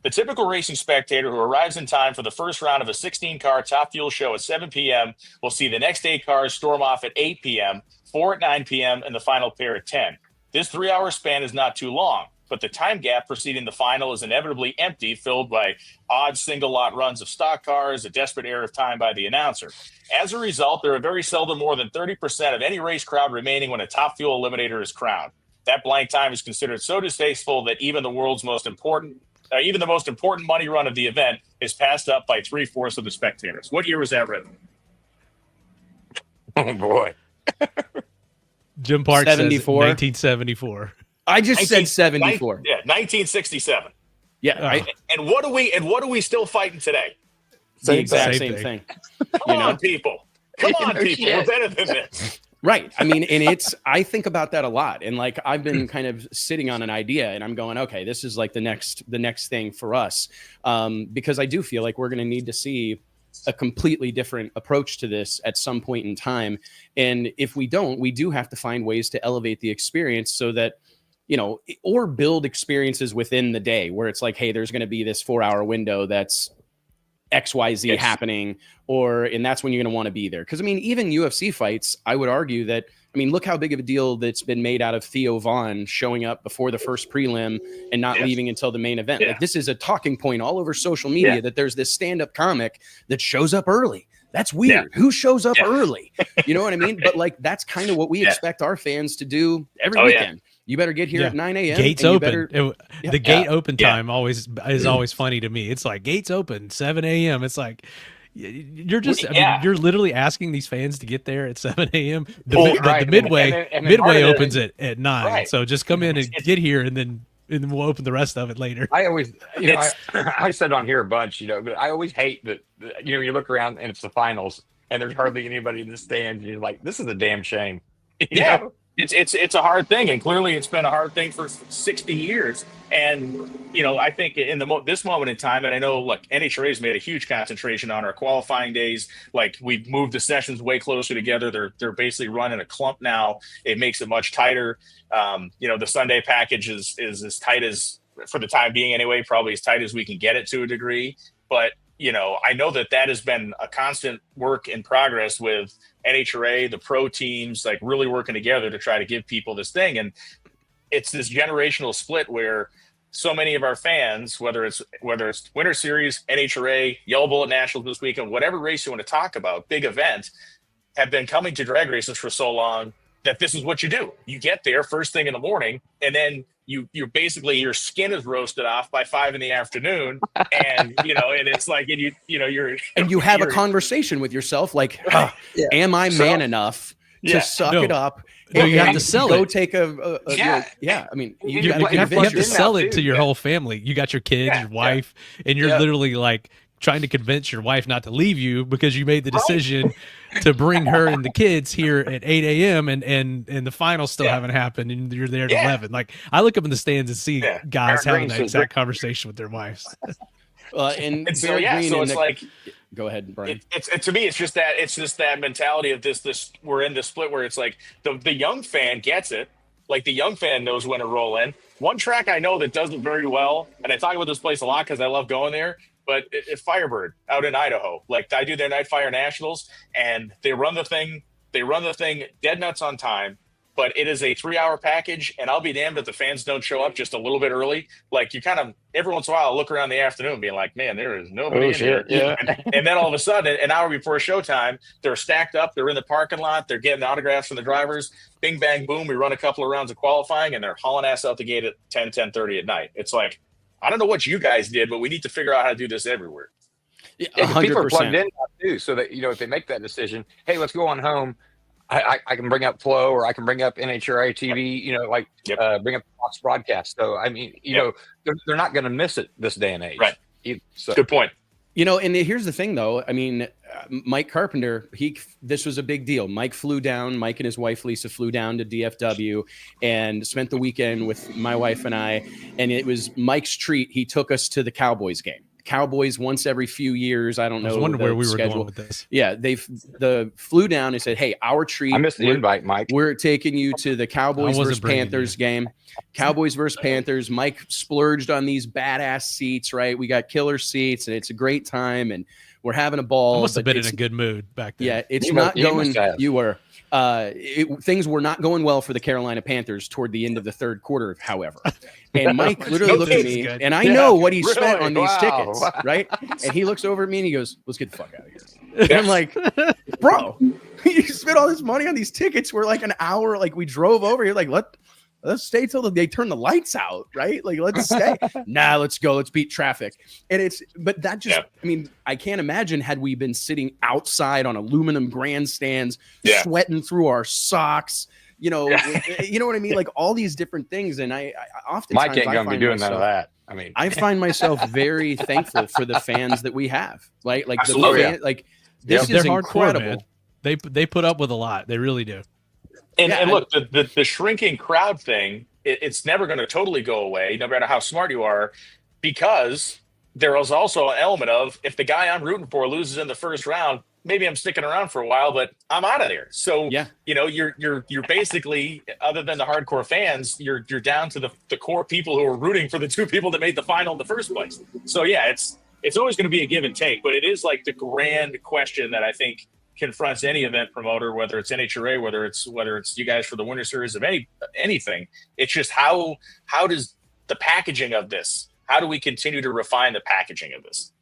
The typical racing spectator who arrives in time for the first round of a 16-car top fuel show at 7 p.m. will see the next 8 cars storm off at 8 p.m., 4 at 9 p.m., and the final pair at 10. This 3-hour span is not too long. but the time gap preceding the final is inevitably empty, filled by odd single lot runs of stock cars, a desperate air of time by the announcer. As a result, there are very seldom more than 30% of any race crowd remaining when a top fuel eliminator is crowned. That blank time is considered so distasteful that even the most important money run of the event is passed up by 3/4 of the spectators. What year was that written? Oh boy. Jim Park 74. says 1974. I just said 74. 1967. Yeah. And what are we still fighting today? The exact same thing. Come on, people. Come on, people. We're better than this. Right. I mean, and I think about that a lot. And like, I've been kind of sitting on an idea and I'm going, okay, this is like the next thing for us. Because I do feel like we're going to need to see a completely different approach to this at some point in time. And if we don't, we do have to find ways to elevate the experience so that, or build experiences within the day where it's like, hey, there's going to be this 4-hour window that's XYZ happening, and that's when you're going to want to be there. Because I mean, even UFC fights, I would argue that, look how big of a deal that's been made out of Theo Vaughn showing up before the first prelim and not leaving until the main event. Like, this is a talking point all over social media that there's this stand-up comic that shows up early. That's weird. Who shows up early? You know what I mean? But like, that's kind of what we expect our fans to do every weekend. You better get here at 9 a.m. Gates open. The gate open time is always funny to me. It's like gates open 7 a.m. It's like you're just you're literally asking these fans to get there at 7 a.m. The midway opens at 9. Right. So just come in and get here, and then we'll open the rest of it later. I always, I said on here a bunch, but I always hate that. You look around and it's the finals, and there's hardly anybody in the stands. You're like, this is a damn shame. You know? It's a hard thing, and clearly it's been a hard thing for 60 years. And I think in this moment in time, and I know, look, NHRA has made a huge concentration on our qualifying days. Like, we've moved the sessions way closer together. They're basically running a clump now. It makes it much tighter. The Sunday package is as tight as, for the time being anyway, probably as tight as we can get it to a degree. But I know that has been a constant work in progress with NHRA, the pro teams, like really working together to try to give people this thing. And it's this generational split where so many of our fans, whether it's Winter Series, NHRA, Yellow Bullet Nationals this weekend, whatever race you want to talk about, big event, have been coming to drag races for so long that this is what you do. You get there first thing in the morning, and then you're basically, your skin is roasted off by 5 p.m, and and it's like, and you have a conversation with yourself, like, am I man enough to suck it up? No, you have to sell it. Go take a I mean, you have to sell it to your whole family. You got your kids, your wife, and you're literally like trying to convince your wife not to leave you because you made the decision to bring her and the kids here at 8 a.m. and the finals still haven't happened, and you're there at 11. Like, I look up in the stands and see guys having that exact conversation with their wives. And so it's like, go ahead, Brian. It's to me, it's just that mentality of this. We're in this split where it's like the young fan gets it. Like, the young fan knows when to roll in. One track I know that does it very well, and I talk about this place a lot because I love going there. But Firebird out in Idaho, like, I do their Night Fire Nationals, and they run the thing dead nuts on time. But it is a 3-hour package, and I'll be damned if the fans don't show up just a little bit early. Like, you kind of, every once in a while, look around the afternoon being like, man, there is nobody in here. Yeah. And then all of a sudden, an hour before showtime, they're stacked up. They're in the parking lot. They're getting autographs from the drivers. Bing, bang, boom. We run a couple of rounds of qualifying, and they're hauling ass out the gate at 10:30 at night. It's like, I don't know what you guys did, but we need to figure out how to do this everywhere. Yeah, people are plugged in now too, so that if they make that decision, hey, let's go on home. I can bring up Flow, or I can bring up NHRA TV. Bring up Fox broadcast. So I mean, they're not going to miss it this day and age. Right. So. Good point. And here's the thing, though. I mean, Mike Carpenter, this was a big deal. Mike and his wife, Lisa, flew down to DFW and spent the weekend with my wife and I. And it was Mike's treat. He took us to the Cowboys game. Cowboys once every few years. I don't know. I was wondering where we were going with this. Yeah, they flew down and said, hey, our treat. I missed the invite, Mike. We're taking you to the Cowboys versus Panthers game. Cowboys versus Panthers. Mike splurged on these badass seats, right? We got killer seats, and it's a great time. And We're having a ball. I must have been in a good mood back then. Yeah, it's not going. You were. Things were not going well for the Carolina Panthers toward the end of the third quarter, however. And Mike literally looked at me, and I know what he spent on these tickets, right? And he looks over at me and he goes, "Let's get the fuck out of here." And I'm like, "Bro, you spent all this money on these tickets. We're like an hour, like we drove over here, like let's stay till they turn the lights out, right? Like, let's stay. Nah, let's go. Let's beat traffic." And but that just, I mean, I can't imagine had we been sitting outside on aluminum grandstands, sweating through our socks, you know what I mean? Like all these different things. And I oftentimes Mike ain't gonna be doing none of that. I mean, I find myself very thankful for the fans that we have, right? Like this is incredible. Man. They put up with a lot. They really do. And look, the shrinking crowd thing, it's never going to totally go away, no matter how smart you are, because there is also an element of, if the guy I'm rooting for loses in the first round, maybe I'm sticking around for a while, but I'm out of there. So, you're basically, other than the hardcore fans, you're down to the core people who are rooting for the two people that made the final in the first place. So, it's always going to be a give and take, but it is like the grand question that I think confronts any event promoter, whether it's NHRA, whether it's you guys for the Winter Series of anything. It's just how does the packaging of this? How do we continue to refine the packaging of this?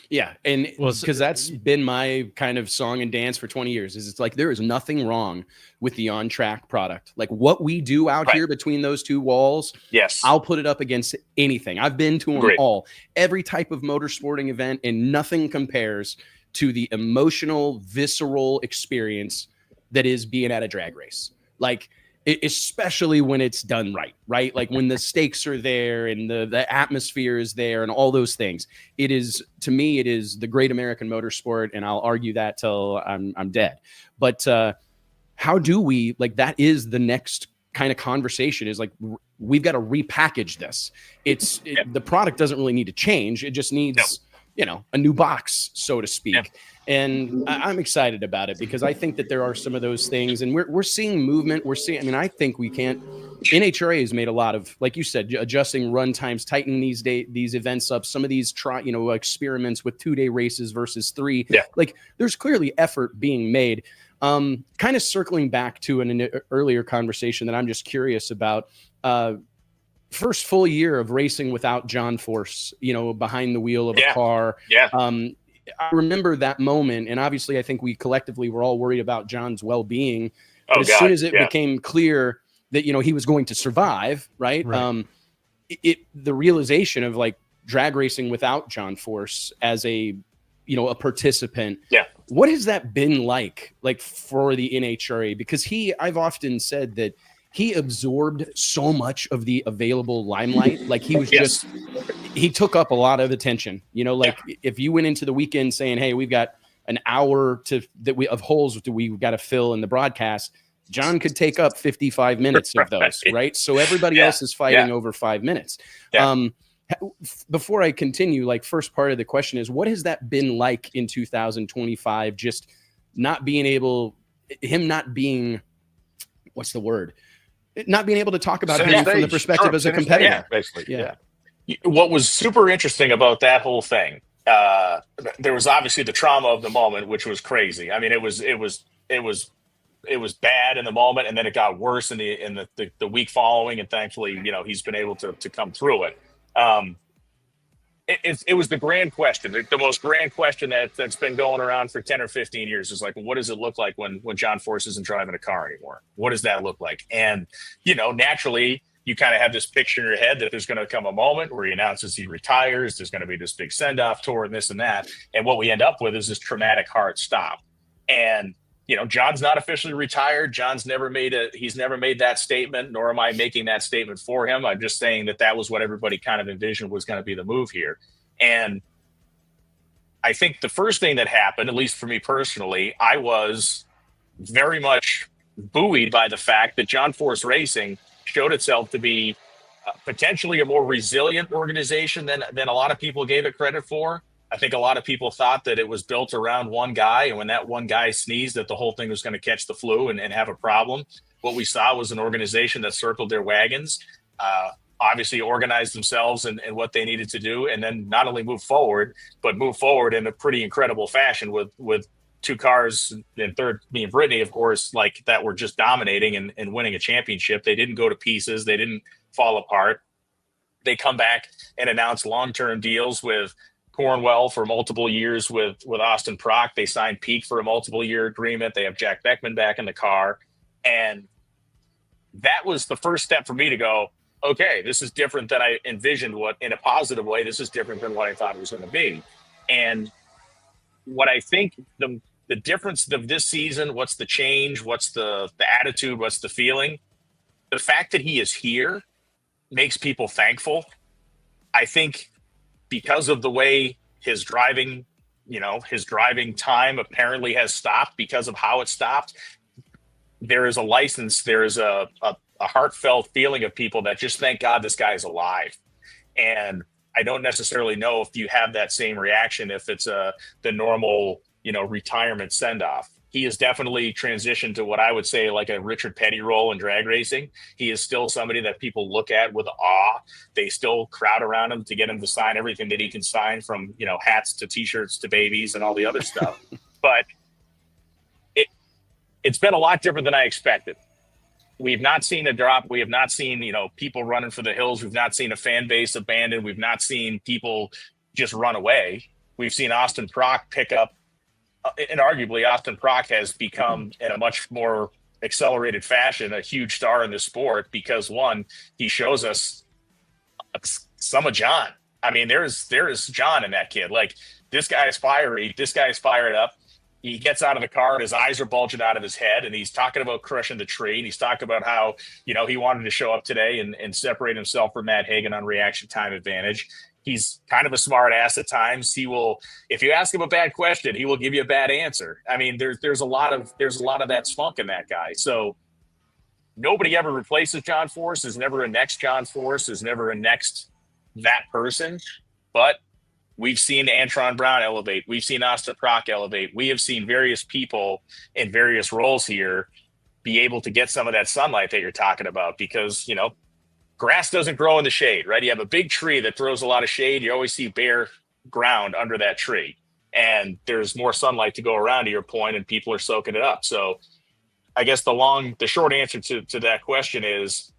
Yeah, and because that's been my kind of song and dance for 20 years. Is it's like there is nothing wrong with the on-track product. Like what we do out here between those two walls. Yes, I'll put it up against anything. I've been to them all, every type of motorsporting event, and nothing compares to the emotional, visceral experience that is being at a drag race. Like, especially when it's done right? Like when the stakes are there and the atmosphere is there and all those things. It is, to me, it is the great American motorsport, and I'll argue that till I'm dead. But how do we, like, that is the next kind of conversation, is like, we've got to repackage this. The product doesn't really need to change. It just needs... a new box, so to speak. Yeah. And I'm excited about it because I think that there are some of those things, and we're seeing movement. I think we can't. NHRA has made a lot of, like you said, adjusting run times, tightening these events up. Some of these experiments with 2-day races versus 3. Yeah. Like there's clearly effort being made. Kind of circling back to an earlier conversation that I'm just curious about. First full year of racing without John Force, behind the wheel of a car. Yeah. I remember that moment, and obviously I think we collectively were all worried about John's well-being. But as soon as it became clear that, he was going to survive, right? The realization of like drag racing without John Force as a participant. Yeah. What has that been like for the NHRA? Because I've often said that he absorbed so much of the available limelight. Like he was he took up a lot of attention. If you went into the weekend saying, "Hey, we've got an hour of holes that we've got to fill in the broadcast," John could take up 55 minutes of those, right? So everybody else is fighting over 5 minutes. Yeah. Before I continue, first part of the question is, what has that been like in 2025? Just not being able, what's the word? Not being able to talk about him from the perspective as a competitor. Yeah, basically. Yeah. What was super interesting about that whole thing, there was obviously the trauma of the moment, which was crazy. I mean, it was bad in the moment, and then it got worse in the week following, and thankfully, he's been able to come through it. It was the grand question, the most grand question that's been going around for 10 or 15 years is like, what does it look like when John Force isn't driving a car anymore? What does that look like? And, naturally, you kind of have this picture in your head that there's going to come a moment where he announces he retires. There's going to be this big send-off tour and this and that. And what we end up with is this traumatic hard stop. And, John's not officially retired. John's never made that statement, nor am I making that statement for him. I'm just saying that was what everybody kind of envisioned was going to be the move here. And I think the first thing that happened, at least for me personally, I was very much buoyed by the fact that John Force Racing showed itself to be potentially a more resilient organization than a lot of people gave it credit for. I think a lot of people thought that it was built around one guy, and when that one guy sneezed, that the whole thing was going to catch the flu and have a problem. What we saw was an organization that circled their wagons. obviously organize themselves and what they needed to do, and then not only move forward, but move forward in a pretty incredible fashion with two cars, and third being Brittany, of course, like that were just dominating and winning a championship. They didn't go to pieces. They didn't fall apart. They come back and announce long-term deals with Cornwell for multiple years with Austin Prock. They signed Peak for a multiple-year agreement. They have Jack Beckman back in the car. And that was the first step for me to go, okay, this is different than I envisioned, what in a positive way, this is different than what I thought it was going to be. And what I think the difference of this season, what's the change, what's the attitude, what's the feeling, the fact that he is here makes people thankful. I think because of the way his driving time apparently has stopped because of how it stopped, there is a license, there is a heartfelt feeling of people that just thank God this guy's alive. And I don't necessarily know if you have that same reaction if it's the normal, retirement send-off. He has definitely transitioned to what I would say like a Richard Petty role in drag racing. He is still somebody that people look at with awe. They still crowd around him to get him to sign everything that he can sign, from, hats to T-shirts to babies and all the other stuff. But it's been a lot different than I expected. We've not seen a drop. We have not seen, people running for the hills. We've not seen a fan base abandoned. We've not seen people just run away. We've seen Austin Prock pick up, and arguably Austin Prock has become, in a much more accelerated fashion, a huge star in this sport because, one, he shows us some of John. I mean, there is John in that kid. Like, this guy is fiery. This guy is fired up. He gets out of the car and his eyes are bulging out of his head, and he's talking about crushing the tree. And he's talking about how, he wanted to show up today and separate himself from Matt Hagan on reaction time advantage. He's kind of a smart ass at times. He will, if you ask him a bad question, he will give you a bad answer. I mean, there's a lot of that spunk in that guy. So nobody ever replaces John Force. There's never a next John Force. There's never a next that person. But we've seen Antron Brown elevate. We've seen Austin Prock elevate. We have seen various people in various roles here be able to get some of that sunlight that you're talking about because, grass doesn't grow in the shade, right? You have a big tree that throws a lot of shade. You always see bare ground under that tree. And there's more sunlight to go around, to your point, and people are soaking it up. So I guess the short answer to that question is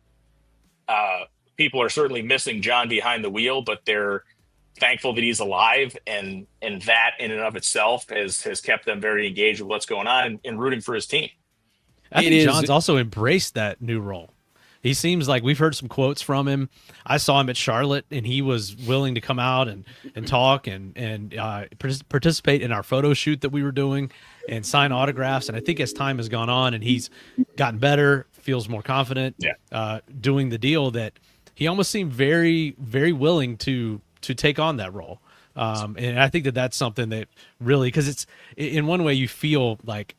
people are certainly missing John behind the wheel, but they're thankful that he's alive, and that in and of itself has kept them very engaged with what's going on and rooting for his team. I think John's also embraced that new role. He seems like, we've heard some quotes from him. I saw him at Charlotte, and he was willing to come out and talk and participate in our photo shoot that we were doing and sign autographs. And I think as time has gone on and he's gotten better, feels more confident, doing the deal, that he almost seemed very, very willing to take on that role. And I think that that's something that really, because it's, in one way you feel like,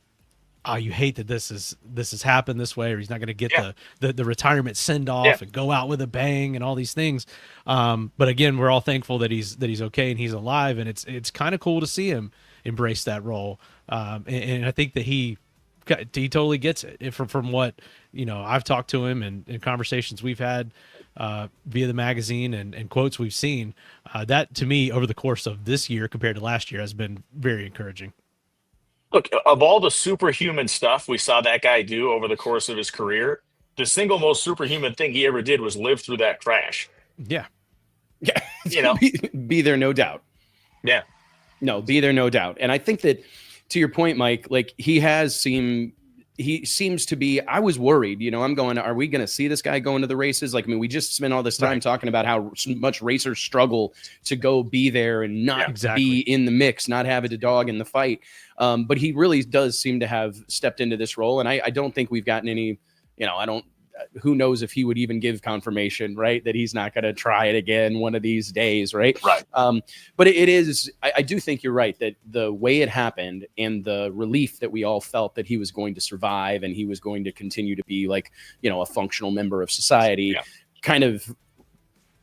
oh, you hate that this has happened this way, or he's not going to get the retirement send off and go out with a bang and all these things. But again, we're all thankful that he's okay and he's alive, and it's kind of cool to see him embrace that role. And I think that he totally gets it from what, I've talked to him and in conversations we've had via the magazine and quotes we've seen. That to me, over the course of this year compared to last year, has been very encouraging. Look, of all the superhuman stuff we saw that guy do over the course of his career, the single most superhuman thing he ever did was live through that crash. Yeah. Be there, no doubt. Yeah. No, be there, no doubt. And I think that, to your point, Mike, like he seems to be, I was worried, I'm going, are we going to see this guy go into the races? Like, I mean, we just spent all this time talking about how much racers struggle to go be there and not be in the mix, not have a dog in the fight. But he really does seem to have stepped into this role. And I don't think we've gotten any, who knows if he would even give confirmation, right, that he's not going to try it again one of these days, right? But it is, I do think you're right that the way it happened and the relief that we all felt that he was going to survive and he was going to continue to be like, a functional member of society kind of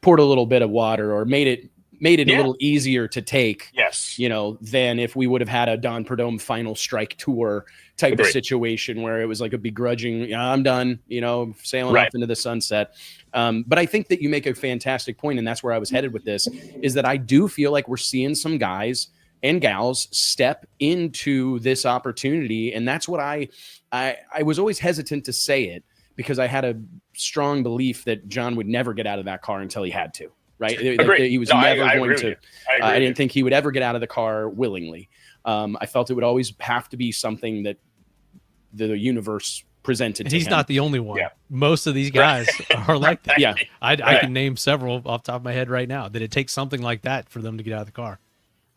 poured a little bit of water or made made it a little easier to take, yes, than if we would have had a Don Perdome final strike tour type of situation where it was like a begrudging, I'm done, sailing off into the sunset. But I think that you make a fantastic point, and that's where I was headed with this, is that I do feel like we're seeing some guys and gals step into this opportunity. And that's what I was always hesitant to say it, because I had a strong belief that John would never get out of that car until he had to, right? He was never going to. I didn't think he would ever get out of the car willingly. I felt it would always have to be something that the universe presented to him. He's not the only one. Yeah. Most of these guys are like that. Yeah. I can name several off the top of my head right now that it takes something like that for them to get out of the car.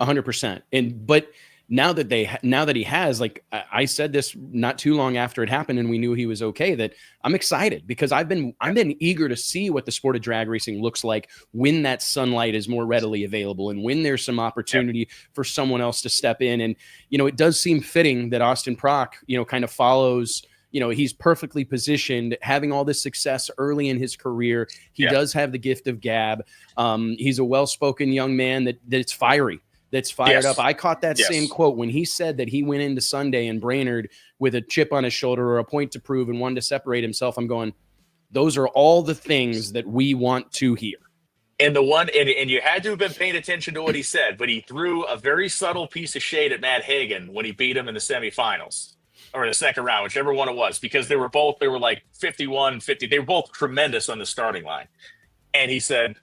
100%. But now that he has, like I said this not too long after it happened and we knew he was okay, that I'm excited, because I've been eager to see what the sport of drag racing looks like when that sunlight is more readily available and when there's some opportunity for someone else to step in. And, it does seem fitting that Austin Prock, kind of follows, he's perfectly positioned, having all this success early in his career. He does have the gift of gab. He's a well-spoken young man that's fiery. That's fired up. I caught that same quote when he said that he went into Sunday in Brainerd with a chip on his shoulder or a point to prove and wanted to separate himself. I'm going, those are all the things that we want to hear. And and you had to have been paying attention to what he said, but he threw a very subtle piece of shade at Matt Hagan when he beat him in the semifinals or the second round, whichever one it was, because they were like 51-50. They were both tremendous on the starting line. And he said,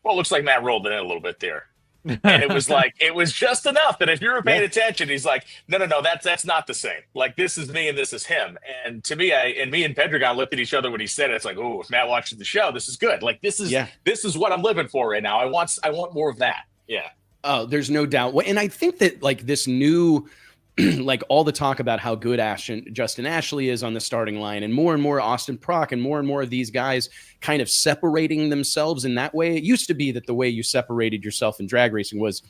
well, it looks like Matt rolled it in a little bit there. And it was like, it was just enough that if you were paying attention, he's like, no, that's not the same. Like, this is me and this is him. And to me, me and Pedregon looked at each other when he said it. It's like, oh, if Matt watches the show, this is good. Like, this is what I'm living for right now. I want more of that. Yeah. Oh, there's no doubt. And I think that like this new, like all the talk about how good Justin Ashley is on the starting line, and more Austin Prock, and more of these guys kind of separating themselves in that way. It used to be that the way you separated yourself in drag racing was,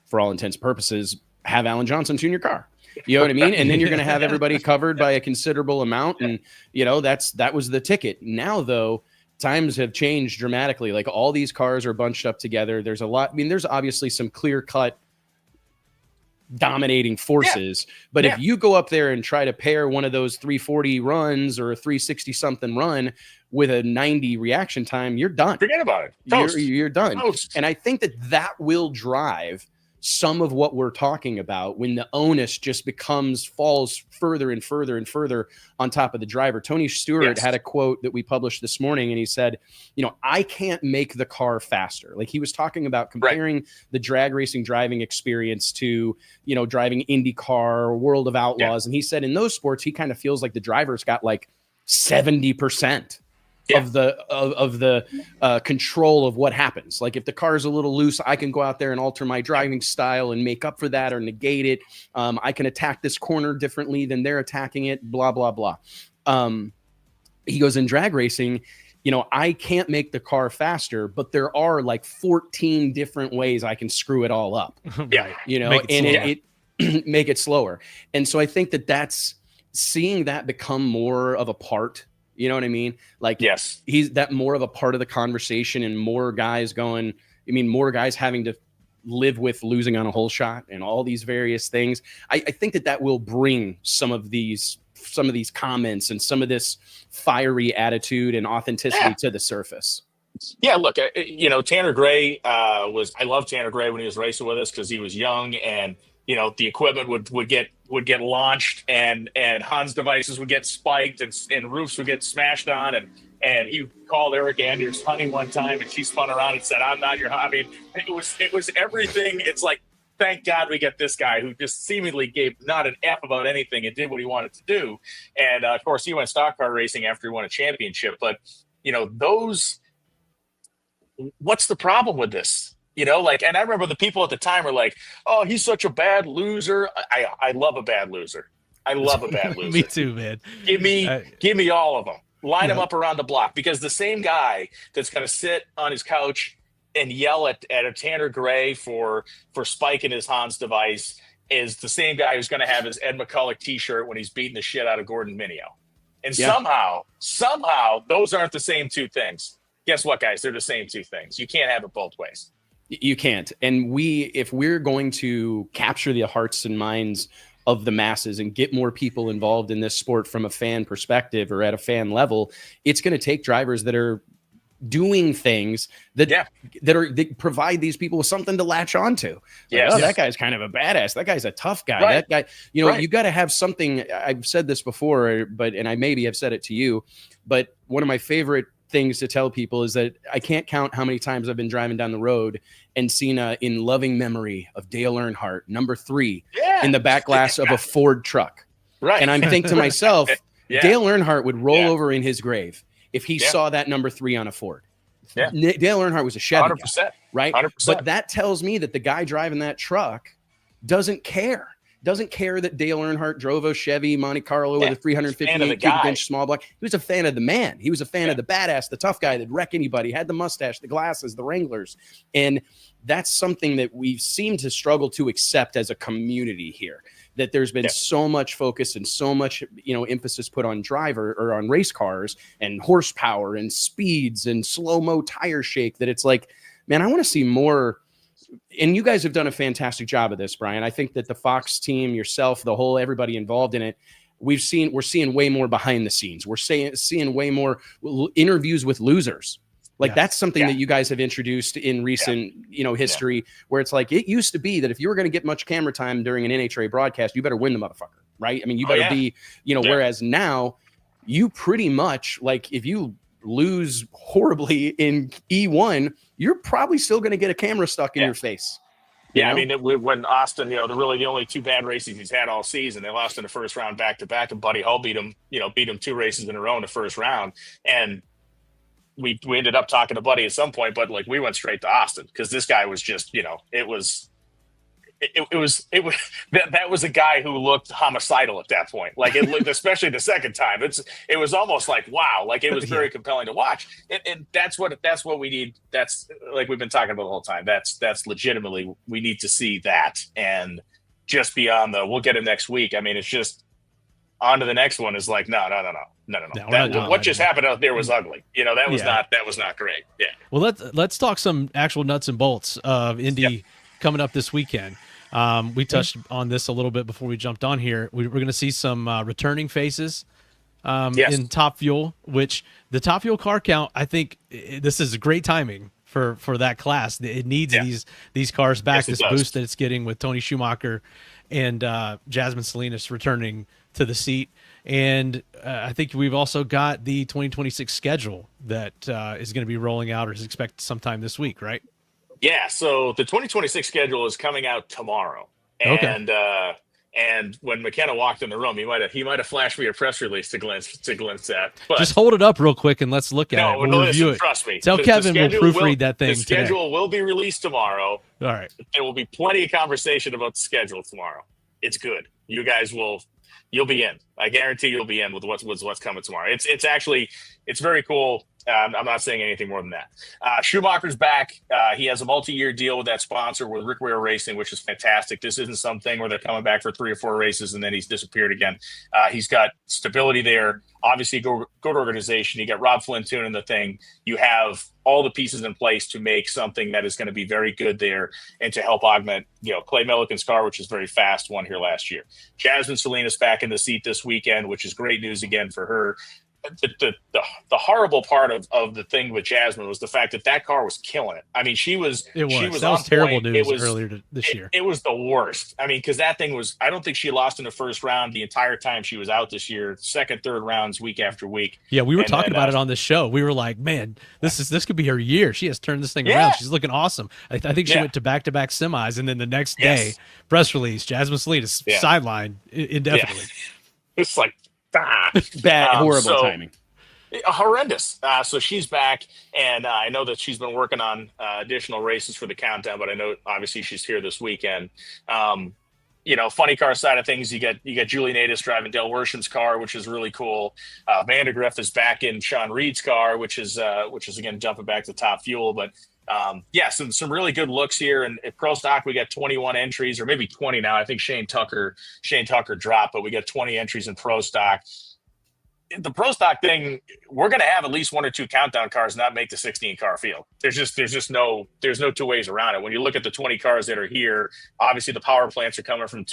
for all intents and purposes, have Alan Johnson tune your car. You know what I mean? And then you're going to have everybody covered by a considerable amount. And, that was the ticket. Now, though, times have changed dramatically. Like all these cars are bunched up together. There's a lot. I mean, there's obviously some clear cut dominating forces, but if you go up there and try to pair one of those 340 runs or a 360 something run with a 90 reaction time, you're done. Forget about it. You're done. Toast. And I think that will drive some of what we're talking about when the onus just falls further and further and further on top of the driver. Tony Stewart had a quote that we published this morning, and he said, I can't make the car faster. Like, he was talking about comparing the drag racing driving experience to, driving IndyCar or World of Outlaws. And he said in those sports, he kind of feels like the driver's got like 70% of the control of what happens. Like, if the car is a little loose, I can go out there and alter my driving style and make up for that or negate it. I can attack this corner differently than they're attacking it, blah, blah, blah. He goes, in drag racing, I can't make the car faster, but there are like 14 different ways I can screw it all up. Make it slower. And so I think that seeing that become more of a part. You know what I mean? Like, he's that more of a part of the conversation, and more guys more guys having to live with losing on a hole shot and all these various things. I think that will bring some of these comments and some of this fiery attitude and authenticity to the surface. Yeah, look, Tanner Gray I love Tanner Gray when he was racing with us, because he was young, and the equipment would get launched, and Hans devices would get spiked, and roofs would get smashed on, and he called Eric Anders honey one time, and she spun around and said, "I'm not your honey." I mean, it was everything. It's like, thank God we get this guy who just seemingly gave not an F about anything and did what he wanted to do. And of course, he went stock car racing after he won a championship. But what's the problem with this? And I remember the people at the time were like, "Oh, he's such a bad loser." I love a bad loser. I love a bad loser. Me too, man. Give me all of them. Line them up around the block, because the same guy that's going to sit on his couch and yell at a Tanner Gray for spiking his Hans device is the same guy who's going to have his Ed McCulloch T-shirt when he's beating the shit out of Gordon Minio. And somehow those aren't the same two things. Guess what, guys? They're the same two things. You can't have it both ways. You can't. And if we're going to capture the hearts and minds of the masses and get more people involved in this sport from a fan perspective or at a fan level, it's going to take drivers that are doing things that provide these people with something to latch onto. Like, that guy's kind of a badass. That guy's a tough guy. Right. That guy, you got to have something. I've said this before, and I maybe have said it to you, but one of my favorite things to tell people is that I can't count how many times I've been driving down the road and seen in loving memory of Dale Earnhardt, number 3, in the back glass of a Ford truck. Right. And I'm thinking to myself, Dale Earnhardt would roll over in his grave if he saw that number 3 on a Ford. Yeah. Dale Earnhardt was a Chevy 100%, guy, right? 100%. But that tells me that the guy driving that truck doesn't care that Dale Earnhardt drove a Chevy Monte Carlo with a 358 cubic inch small block. He was a fan of the man. He was a fan of the badass, the tough guy that wrecked anybody, had the mustache, the glasses, the Wranglers. And that's something that we seem to struggle to accept as a community here, that there's been so much focus and so much, emphasis put on driver or on race cars and horsepower and speeds and slow-mo tire shake, that it's like, man, I want to see more. And you guys have done a fantastic job of this, Brian. I think that the Fox team, yourself, everybody involved in it, we're seeing way more behind the scenes. We're seeing way more interviews with losers. Like that's something that you guys have introduced in recent, history, where it's like, it used to be that if you were going to get much camera time during an NHRA broadcast, you better win the motherfucker, right? I mean, you better be, whereas now you pretty much, like, if you lose horribly in E1, you're probably still going to get a camera stuck in your face. Yeah, I mean, when Austin, the only 2 bad races he's had all season, they lost in the first round back-to-back, and Buddy Hull beat him 2 races in a row in the first round. And we ended up talking to Buddy at some point, but like we went straight to Austin because this guy was just, that was a guy who looked homicidal at that point. Like it looked, especially the second time, it was almost like, wow, like it was very compelling to watch. And that's what we need. That's like we've been talking about the whole time. That's legitimately, we need to see that. And just beyond we'll get him next week. I mean, it's just on to the next one is like, no. What just happened out there was ugly. That was not great. Yeah. Well, let's talk some actual nuts and bolts of Indy coming up this weekend. We touched on this a little bit before we jumped on here. We're going to see some returning faces in Top Fuel, which the Top Fuel car count, I think this is great timing for that class. It needs these cars back, this boost that it's getting with Tony Schumacher and Jasmine Salinas returning to the seat. And I think we've also got the 2026 schedule that is going to be rolling out or is expected sometime this week, right? Yeah, so the 2026 schedule is coming out tomorrow, and when McKenna walked in the room, he might have flashed me a press release to glimpse at. But just hold it up real quick and let's look at it. We'll review it. Trust me. Tell Kevin we'll proofread that thing. The schedule will be released tomorrow. All right. There will be plenty of conversation about the schedule tomorrow. It's good. You guys you'll be in. I guarantee you'll be in with what's coming tomorrow. It's very cool. I'm not saying anything more than that. Schumacher's back. He has a multi-year deal with that sponsor with Rick Ware Racing, which is fantastic. This isn't something where they're coming back for 3 or 4 races and then he's disappeared again. He's got stability there. Obviously, good organization. You got Rob Flynn tuning the thing. You have all the pieces in place to make something that is going to be very good there and to help augment, Clay Millican's car, which is very fast, won here last year. Jasmine Salinas back in the seat this weekend, which is great news again for her. The horrible part of the thing with Jasmine was the fact that car was killing it. I mean, she was terrible news earlier this year. It was the worst. I mean, because that thing was, I don't think she lost in the first round the entire time she was out this year. Second, third rounds, week after week. Yeah, we were talking about it on the show. We were like, man, this could be her year. She has turned this thing around. She's looking awesome. I think she went to back-to-back semis, and then the next day, press release, Jasmine Salinas sidelined indefinitely. It's like, bad, horrible timing. Horrendous. So she's back, and I know that she's been working on additional races for the countdown, but I know obviously she's here this weekend. Funny car side of things, you got Julie Natus driving Del Wersham's car, which is really cool. Vandergriff is back in Sean Reed's car, which is again jumping back to Top Fuel, but some really good looks here. And at Pro Stock, we got 21 entries, or maybe 20 now. I think Shane Tucker dropped, but we got 20 entries in Pro Stock. the pro stock thing, we're going to have at least 1 or 2 countdown cars not make the 16 car field. There's no two ways around it. When you look at the 20 cars that are here, obviously the power plants are coming from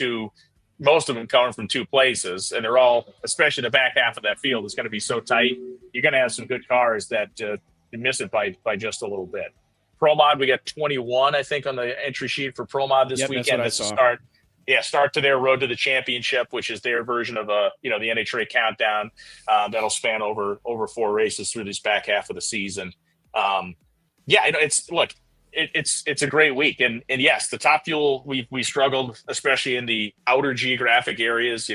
most of them coming from 2 places, and they're all, especially the back half of that field is going to be so tight. You're going to have some good cars that you miss it by just a little bit. Pro Mod, we got 21, I think, on the entry sheet for Pro Mod this weekend. That's a start. Yeah, start to their road to the championship, which is their version of the NHRA countdown that'll span over 4 races through this back half of the season. It's a great week, and yes, the Top Fuel we struggled, especially in the outer geographic areas.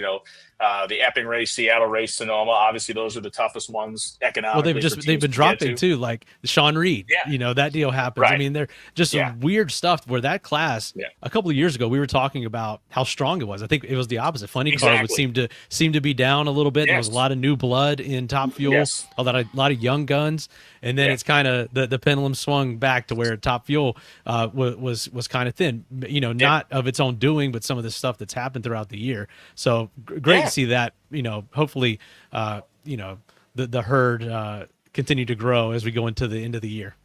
The Epping race, Seattle race, Sonoma. Obviously, those are the toughest ones economically. Well, they've been dropping too, like Sean Reed. Yeah. That deal happens. Right. I mean, they're just some weird stuff where that class. Yeah. A couple of years ago, we were talking about how strong it was. I think it was the opposite. Funny car would seem to be down a little bit. Yes. There was a lot of new blood in Top Fuel. Yes. A lot of young guns, and then it's kind of the pendulum swung back to where Top Fuel was kind of thin. Not of its own doing, but some of the stuff that's happened throughout the year. So great to see that. Hopefully, the herd continue to grow as we go into the end of the year.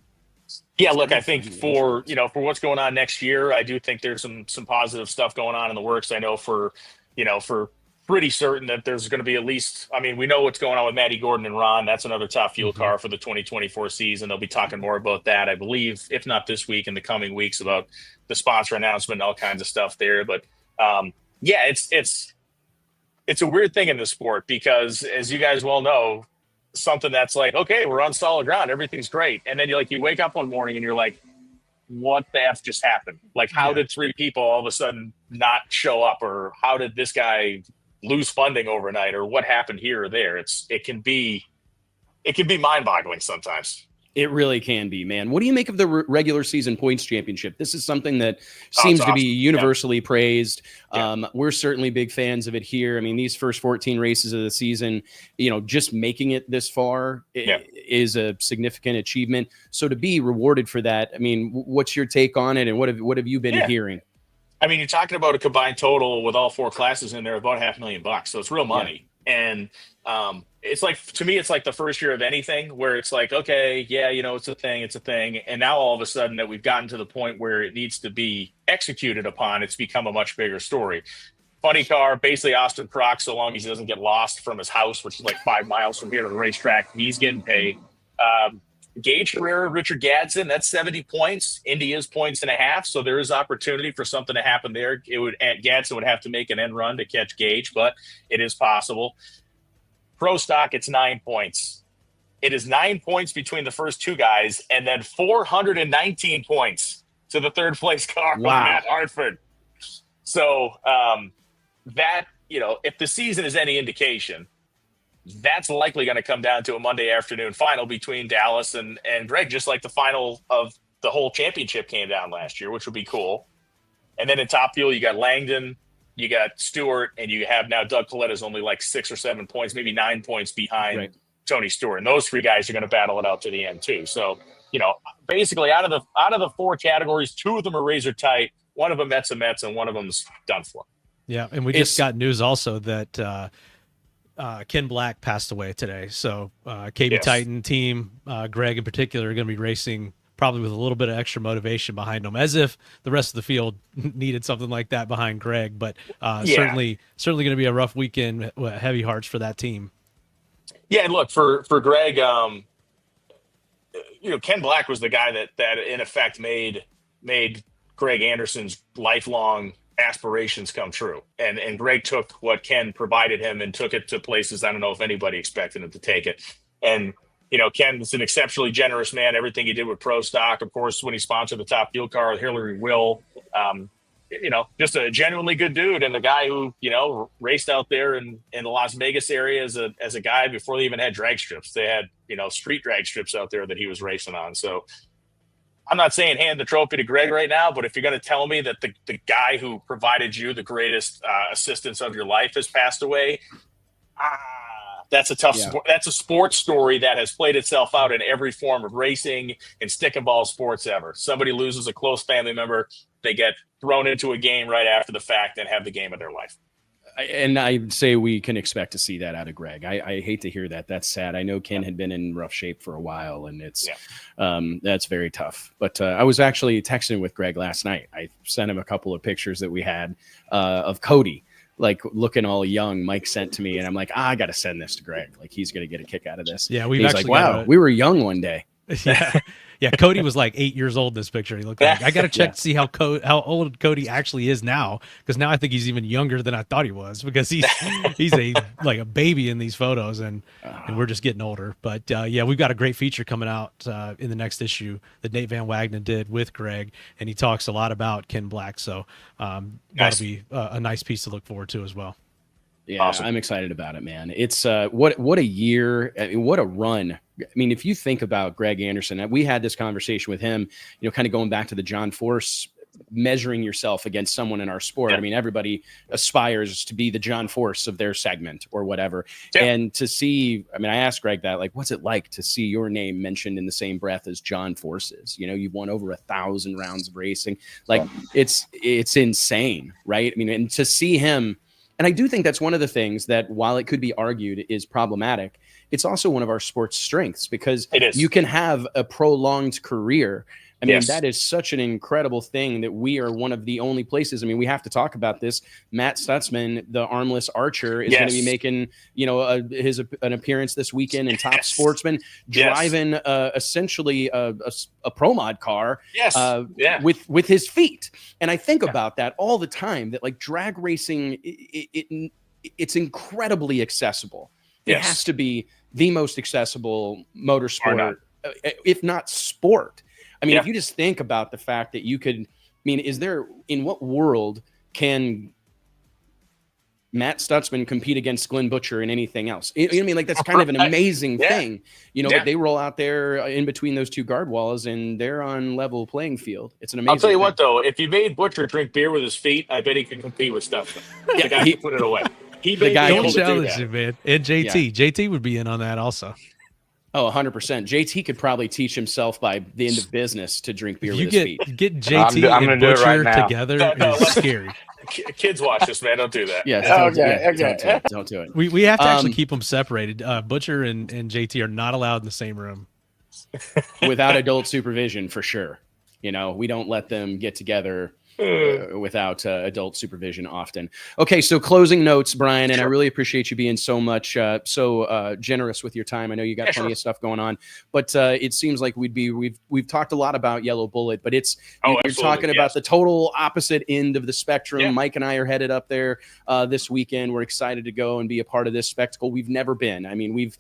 Yeah, look, I think for what's going on next year, I do think there's some positive stuff going on in the works. I know for pretty certain that there's going to be at least, we know what's going on with Matty Gordon and Ron. That's another Top Fuel car for the 2024 season. They'll be talking more about that, I believe, if not this week, in the coming weeks, about the sponsor announcement and all kinds of stuff there. But it's a weird thing in the sport because, as you guys well know, something that's like, okay, we're on solid ground, everything's great. And then you wake up one morning and you're like, what the F just happened? Like, how did 3 people all of a sudden not show up? Or how did this guy lose funding overnight? Or what happened here or there? It can be mind-boggling sometimes. It really can be, man. What do you make of the regular season points championship? This is something that seems to be universally praised. We're certainly big fans of it here. These first 14 races of the season, just making it this far is a significant achievement. So to be rewarded for that, what's your take on it, and what have you been hearing? You're talking about a combined total with all 4 classes in there, about $500,000. So it's real money. And it's like, to me, it's like the first year of anything where it's like, okay, it's a thing. And now all of a sudden that we've gotten to the point where it needs to be executed upon, it's become a much bigger story. Funny car, basically Austin Croc, so long as he doesn't get lost from his house, which is like 5 miles from here to the racetrack, he's getting paid. Gage Herrera, Richard Gadsden, that's 70 points. Indy is 1.5 points. So there is opportunity for something to happen there. Gadsden would have to make an end run to catch Gage, but it is possible. Pro stock, it's 9 points. It is 9 points between the first 2 guys, and then 419 points to the third place car, Matt Hartford. So if the season is any indication, that's likely going to come down to a Monday afternoon final between Dallas and Greg, just like the final of the whole championship came down last year, which would be cool. And then in Top Fuel, you got Langdon, you got Stewart, and you have now Doug Coletta's only like 6 or 7 points, maybe 9 points behind Tony Stewart. And those 3 guys are going to battle it out to the end too. So, basically out of the 4 categories, 2 of them are razor tight. One of them Mets, and one of them's done for. Yeah. And we just got news also that, Ken Black passed away today. So KB Titan team, Greg in particular, are going to be racing probably with a little bit of extra motivation behind them, as if the rest of the field needed something like that behind Greg. But certainly going to be a rough weekend, heavy hearts for that team. Yeah, and look, for Greg, Ken Black was the guy that in effect made Greg Anderson's lifelong aspirations come true. And Greg took what Ken provided him and took it to places I don't know if anybody expected him to take it. And Ken is an exceptionally generous man. Everything he did with Pro Stock, of course, when he sponsored the Top Fuel car with Hillary Will, just a genuinely good dude, and a guy who raced out there in the Las Vegas area as a guy before they even had drag strips. They had street drag strips out there that he was racing on. So I'm not saying hand the trophy to Greg right now, but if you're going to tell me that the guy who provided you the greatest assistance of your life has passed away, that's a tough sport. That's a sports story that has played itself out in every form of racing and stick and ball sports ever. Somebody loses a close family member, they get thrown into a game right after the fact and have the game of their life. And I'd say we can expect to see that out of Greg. I hate to hear that. That's sad. I know Ken had been in rough shape for a while, and it's that's very tough. But I was actually texting with Greg last night. I sent him a couple of pictures that we had of Cody, like looking all young. Mike sent to me, and I'm like, I got to send this to Greg. Like he's gonna get a kick out of this. Yeah, he's like, wow, we were young one day. Yeah. Yeah, Cody was like 8 years old in this picture. He looked like I got to check to see how old Cody actually is now, because now I think he's even younger than I thought he was, because he's a baby in these photos, and we're just getting older. But yeah, we've got a great feature coming out in the next issue that Nate Van Wagenen did with Greg, and he talks a lot about Ken Black. So that'll be a nice piece to look forward to as well. Yeah, awesome. I'm excited about it, man. It's what a year. I mean, what a run. I mean, if you think about Greg Anderson, we had this conversation with him, kind of going back to the John Force, measuring yourself against someone in our sport. I mean, everybody aspires to be the John Force of their segment or whatever. And to see, I mean, I asked Greg that, like, what's it like to see your name mentioned in the same breath as John Force's? You've won over 1,000 rounds of racing. Like, it's insane, right? I mean, and to see him, and I do think that's one of the things that, while it could be argued is problematic, it's also one of our sport's strengths, because you can have a prolonged career. I mean, that is such an incredible thing that we are one of the only places. I mean, we have to talk about this. Matt Stutzman, the armless archer, is going to be making, an appearance this weekend in Top Sportsman, driving essentially a pro mod car with his feet. And I think about that all the time, that like drag racing, it's incredibly accessible. It has to be the most accessible motorsport, if not sport. I mean, if you just think about the fact that you could, in what world can Matt Stutzman compete against Glenn Butcher in anything else? You know what I mean? Like, that's kind of an amazing thing, but they roll out there in between those two guard walls and they're on level playing field. It's an amazing I'll tell you thing. what, though, if you made Butcher drink beer with his feet, I bet he could compete with Stutzman. The guy could put it away. Don't challenge him, man. And JT would be in on that also. Oh, 100%. JT could probably teach himself by the end of business to drink beer with his feet. Get JT and Butcher together is scary. Kids watch this, man. Don't do that. Don't do it. We have to actually keep them separated. Butcher and JT are not allowed in the same room. Without adult supervision, for sure. We don't let them get together without adult supervision often. Okay, so closing notes, Brian, and I really appreciate you being so generous with your time. I know you got plenty of stuff going on, but it seems like we've talked a lot about Yellow Bullet, but you're talking about the total opposite end of the spectrum. Mike and I are headed up there this weekend. We're excited to go and be a part of this spectacle. We've never been. I mean,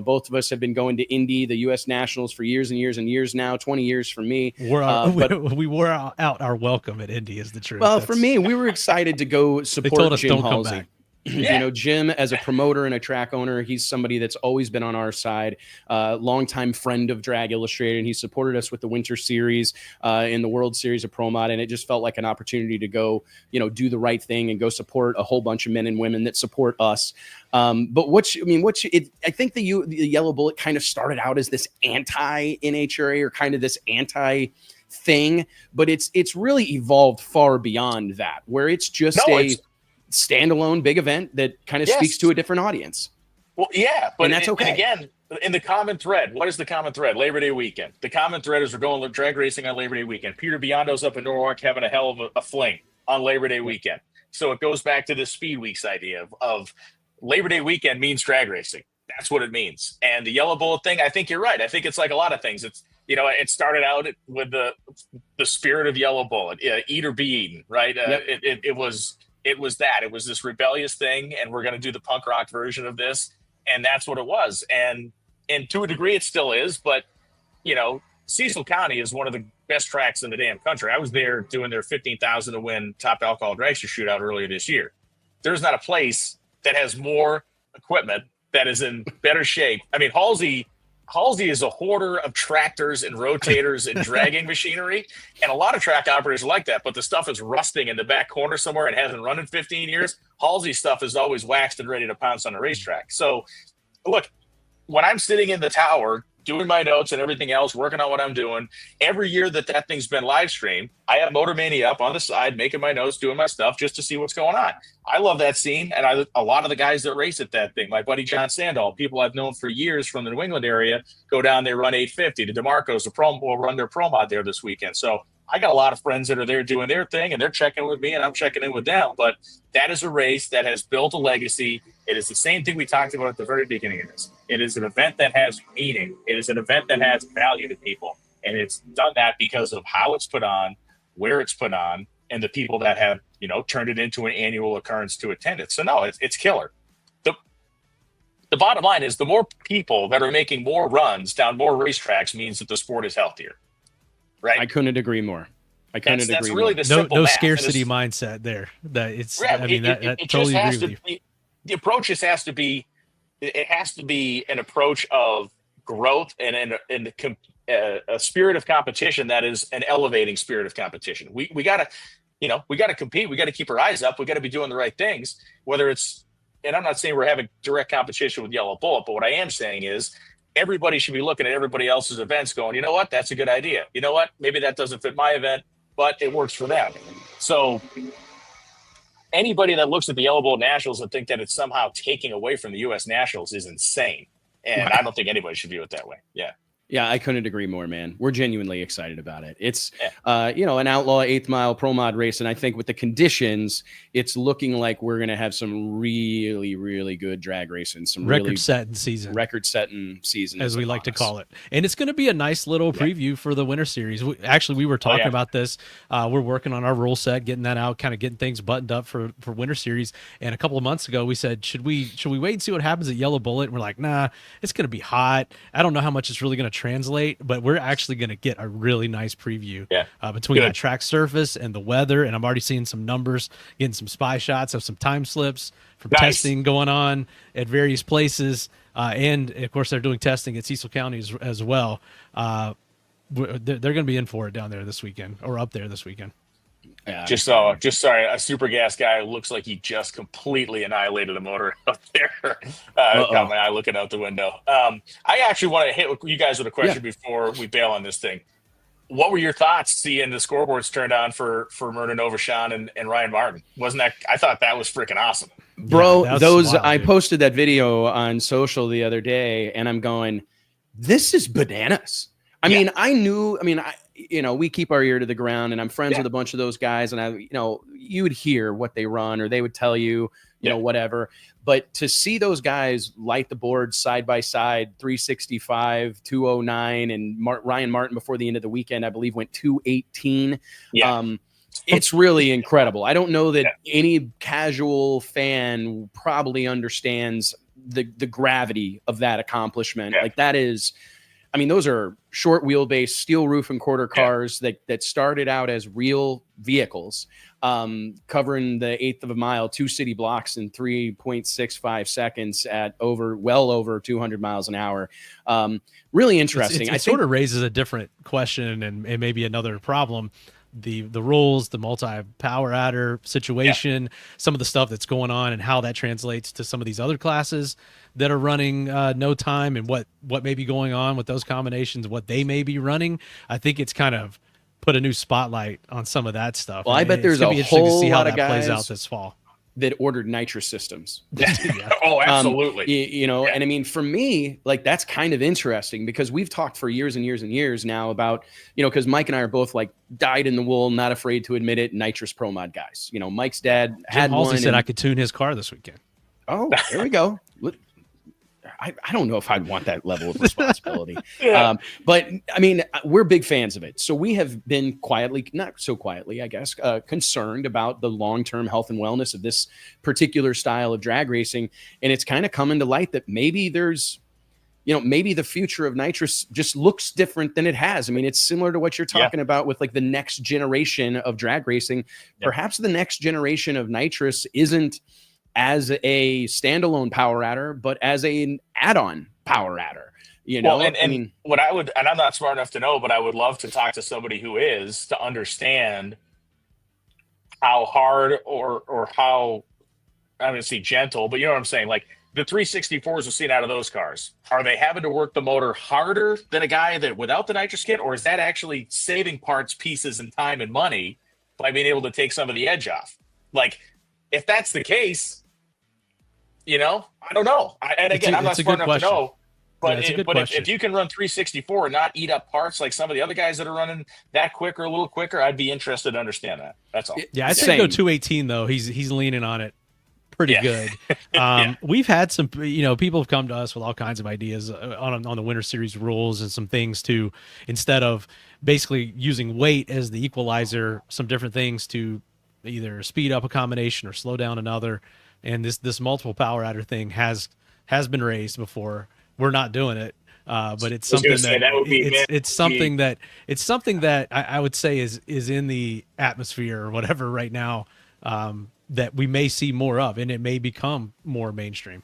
both of us have been going to Indy, the U.S. Nationals, for years and years and years now. 20 years for me. We wore out our welcome at Indy, is the truth. Well, for me, we were excited to go support Jim Halsey. Yeah. Jim, as a promoter and a track owner, he's somebody that's always been on our side, longtime friend of Drag Illustrated, and he supported us with the Winter Series in the World Series of Pro Mod, and it just felt like an opportunity to go, do the right thing and go support a whole bunch of men and women that support us. But I think the Yellow Bullet kind of started out as this anti-NHRA or kind of this anti-thing, but it's really evolved far beyond that, where it's just standalone big event that kind of speaks to a different audience. Well, yeah, but that's okay. And again, in the common thread, what is the common thread? Labor Day weekend. The common thread is we're going drag racing on Labor Day weekend. Peter Biondo's up in Norwalk having a hell of a fling on Labor Day weekend. So it goes back to the Speed Weeks idea of Labor Day weekend means drag racing. That's what it means. And the Yellow Bullet thing, I think you're right. I think it's like a lot of things. It's, it started out with the spirit of Yellow Bullet, eat or be eaten, right? It was this rebellious thing, and we're going to do the punk rock version of this, and that's what it was. And to a degree, it still is. But Cecil County is one of the best tracks in the damn country. I was there doing their 15,000 to win Top Alcohol Dragster shootout earlier this year. There's not a place that has more equipment, that is in better shape. I mean, Halsey is a hoarder of tractors and rotators and dragging machinery. And a lot of track operators are like that, but the stuff is rusting in the back corner somewhere and hasn't run in 15 years. Halsey's stuff is always waxed and ready to pounce on the racetrack. So look, when I'm sitting in the tower doing my notes and everything else, working on what I'm doing. Every year that thing's been live streamed, I have Motor Mania up on the side, making my notes, doing my stuff just to see what's going on. I love that scene. And a lot of the guys that race at that thing, my buddy John Sandoval, people I've known for years from the New England area, go down there, run 850. The DeMarcos, will run their pro mod there this weekend. So I got a lot of friends that are there doing their thing, and they're checking with me, and I'm checking in with them. But that is a race that has built a legacy. It is the same thing we talked about at the very beginning of this. It is an event that has meaning. It is an event that has value to people. And it's done that because of how it's put on, where it's put on, and the people that have, turned it into an annual occurrence to attend it. So no, it's killer. The bottom line is the more people that are making more runs down more racetracks means that the sport is healthier. Right? I couldn't agree more. That's really the simple no math. scarcity mindset there. That it's. Yeah, that totally agree with you. The approach just has to be. It has to be an approach of growth and a spirit of competition that is an elevating spirit of competition. We gotta, we gotta compete. We got to keep our eyes up. We got to be doing the right things. Whether it's, and I'm not saying we're having direct competition with Yellow Bullet, but what I am saying is, everybody should be looking at everybody else's events going, you know what, that's a good idea. You know what, maybe that doesn't fit my event, but it works for them. So anybody that looks at the Yellow Bullet Nationals and think that it's somehow taking away from the U.S. Nationals is insane. And I don't think anybody should view it that way. Yeah. Yeah, I couldn't agree more, man. We're genuinely excited about it. It's, an outlaw 8th mile pro mod race. And I think with the conditions, it's looking like we're going to have some really, really good drag racing, some record-setting season, as we like to call it. And it's going to be a nice little preview for the Winter Series. We were talking about this. We're working on our rule set, getting that out, kind of getting things buttoned up for Winter Series. And a couple of months ago, we said, should we wait and see what happens at Yellow Bullet? And we're like, nah, it's going to be hot. I don't know how much it's really going to translate, but we're actually going to get a really nice preview between that track surface and the weather. And I'm already seeing some numbers, getting some spy shots of some time slips from testing going on at various places. And of course they're doing testing at Cecil County as well. They're going to be in for it down there this weekend, or up there this weekend. Just sorry, a super gas guy looks like he just completely annihilated a motor out there. Got my eye looking out the window. I actually want to hit you guys with a question before we bail on this thing. What were your thoughts seeing the scoreboards turned on for Myrna Novashan and Ryan Martin? I thought that was freaking awesome. Bro, I posted that video on social the other day, and I'm going, this is bananas. I mean, we keep our ear to the ground, and I'm friends with a bunch of those guys, and you would hear what they run, or they would tell you, whatever. But to see those guys light the board side by side, 365, 209, and Ryan Martin before the end of the weekend, I believe, went 218. It's really incredible. I don't know that any casual fan probably understands the gravity of that accomplishment. Like, that is, those are short wheelbase steel roof and quarter cars that started out as real vehicles, covering the 1/8 of a mile, 2 city blocks in 3.65 seconds at well over 200 miles an hour. Really interesting. It sort of raises a different question and maybe another problem. The rules, the multi-power adder situation, some of the stuff that's going on and how that translates to some of these other classes that are running no time, and what may be going on with those combinations, what they may be running. I think it's kind of put a new spotlight on some of that stuff. Well, I bet there's a whole lot of guys plays out this fall that ordered nitrous systems. Oh, absolutely. And for me, like, that's kind of interesting, because we've talked for years and years and years now about, because Mike and I are both like dyed in the wool, not afraid to admit it, nitrous pro mod guys. Mike's dad had one. He said I could tune his car this weekend. Oh, there we go. I don't know if I'd want that level of responsibility. But we're big fans of it. So we have been quietly, not so quietly, I guess, concerned about the long-term health and wellness of this particular style of drag racing. And it's kind of coming to light that maybe there's, maybe the future of nitrous just looks different than it has. It's similar to what you're talking about with like the next generation of drag racing. Perhaps the next generation of nitrous isn't as a standalone power adder, but as an add-on power adder, what I would, and I'm not smart enough to know, but I would love to talk to somebody who is, to understand how hard or how, I'm going to say gentle, but you know what I'm saying? Like, the 364s we've seen out of those cars, are they having to work the motor harder than a guy that without the nitrous kit, or is that actually saving parts, pieces, and time and money by being able to take some of the edge off? Like, if that's the case, I don't know. I'm not smart enough to know. But, if you can run 364 and not eat up parts like some of the other guys that are running that quick or a little quicker, I'd be interested to understand that. That's all. Yeah, I'd say go 218 though. He's leaning on it pretty good. We've had some, people have come to us with all kinds of ideas on the Winter Series rules and some things to, instead of basically using weight as the equalizer, some different things to either speed up a combination or slow down another. And this multiple power adder thing has been raised before. We're not doing it, but it's something it's something that I would say is in the atmosphere or whatever right now, that we may see more of, and it may become more mainstream.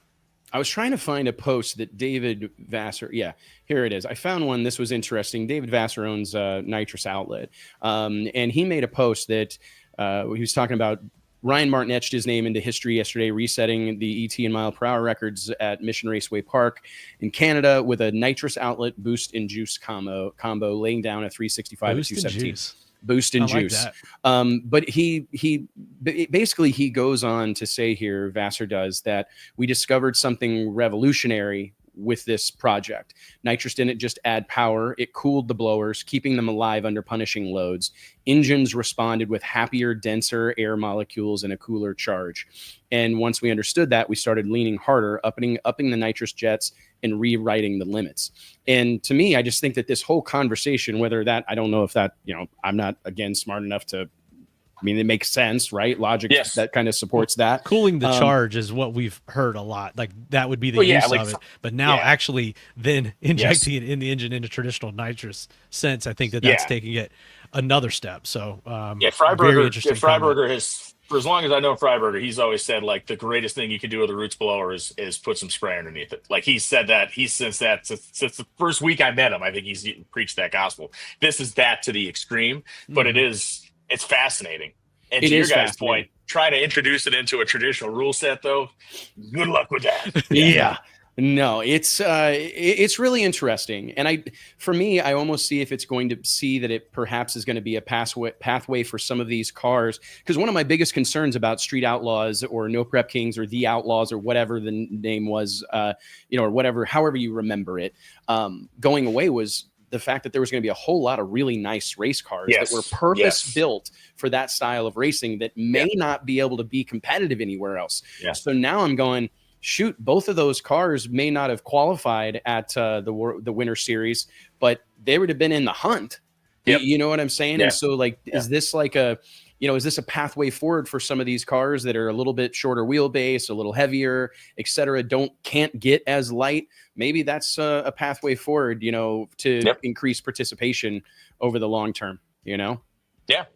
I was trying to find a post that David Vassar. Yeah, here it is. I found one. This was interesting. David Vassar owns Nitrous Outlet, and he made a post that he was talking about. Ryan Martin etched his name into history yesterday, resetting the ET and mile per hour records at Mission Raceway Park in Canada with a nitrous outlet boost and juice combo, laying down a 365 at 217. Boost and juice. But he basically goes on to say here, Vassar does, that we discovered something revolutionary with this project. Nitrous didn't just add power, it cooled the blowers, keeping them alive under punishing loads. Engines responded with happier, denser air molecules and a cooler charge. And once we understood that, we started leaning harder, upping the nitrous jets and rewriting the limits. And to me, I just think that this whole conversation, I don't know if that, I'm not, again, smart enough to, it makes sense, right? Logic that kind of supports that. Cooling the charge is what we've heard a lot. Like that would be the use of it. But now actually then injecting it in the engine in a traditional nitrous sense, I think that's taking it another step. So Freiberger has, for as long as I know Freiberger, he's always said like the greatest thing you can do with a roots blower is put some spray underneath it. Like he said that since the first week I met him, I think he's preached that gospel. This is that to the extreme, but it's fascinating. And to your guys' point, trying to introduce it into a traditional rule set, though, good luck with that. Yeah. No, it's really interesting. And for me, I almost see if it's going to see that it perhaps is going to be a pathway for some of these cars. Because one of my biggest concerns about Street Outlaws or No Prep Kings or The Outlaws or whatever the name was, or whatever, however you remember it, going away was the fact that there was going to be a whole lot of really nice race cars that were purpose built for that style of racing that may not be able to be competitive anywhere else. Yeah. So now I'm going, shoot, both of those cars may not have qualified at the Winter Series, but they would have been in the hunt. Yep. You know what I'm saying? Yeah. And so is this like is this a pathway forward for some of these cars that are a little bit shorter wheelbase, a little heavier, et cetera, can't get as light? Maybe that's a pathway forward, to increase participation over the long term, Yeah,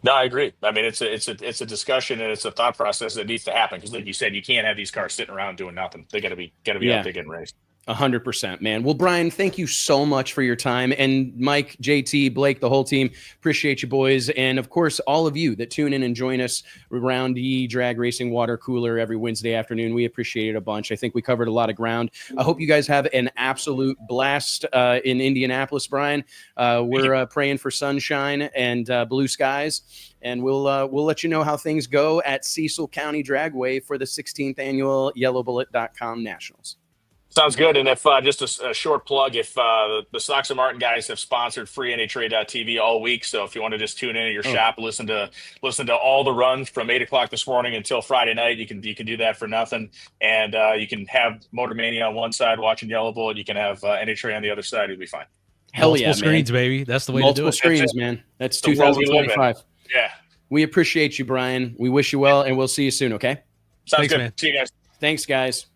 no, I agree. I mean, it's a discussion and it's a thought process that needs to happen because, like you said, you can't have these cars sitting around doing nothing. They got to be out there getting raced. 100%, man. Well, Brian, thank you so much for your time. And Mike, JT, Blake, the whole team, appreciate you boys. And of course, all of you that tune in and join us around the Drag Racing Water Cooler every Wednesday afternoon. We appreciate it a bunch. I think we covered a lot of ground. I hope you guys have an absolute blast in Indianapolis, Brian. We're praying for sunshine and blue skies. And we'll let you know how things go at Cecil County Dragway for the 16th annual YellowBullet.com Nationals. Sounds good. And if just a short plug, if the Sox and Martin guys have sponsored free NHRA.TV all week. So if you want to just tune in at your shop, listen to all the runs from 8:00 this morning until Friday night, you can do that for nothing. And you can have Motor Mania on one side watching Yellow Bullet. You can have NHRA on the other side. It'll be fine. Multiple screens, baby. That's the way to do it. Multiple screens, man. That's 2025. Yeah. We appreciate you, Brian. We wish you well, and we'll see you soon, okay? Sounds good. Man. See you guys. Thanks, guys.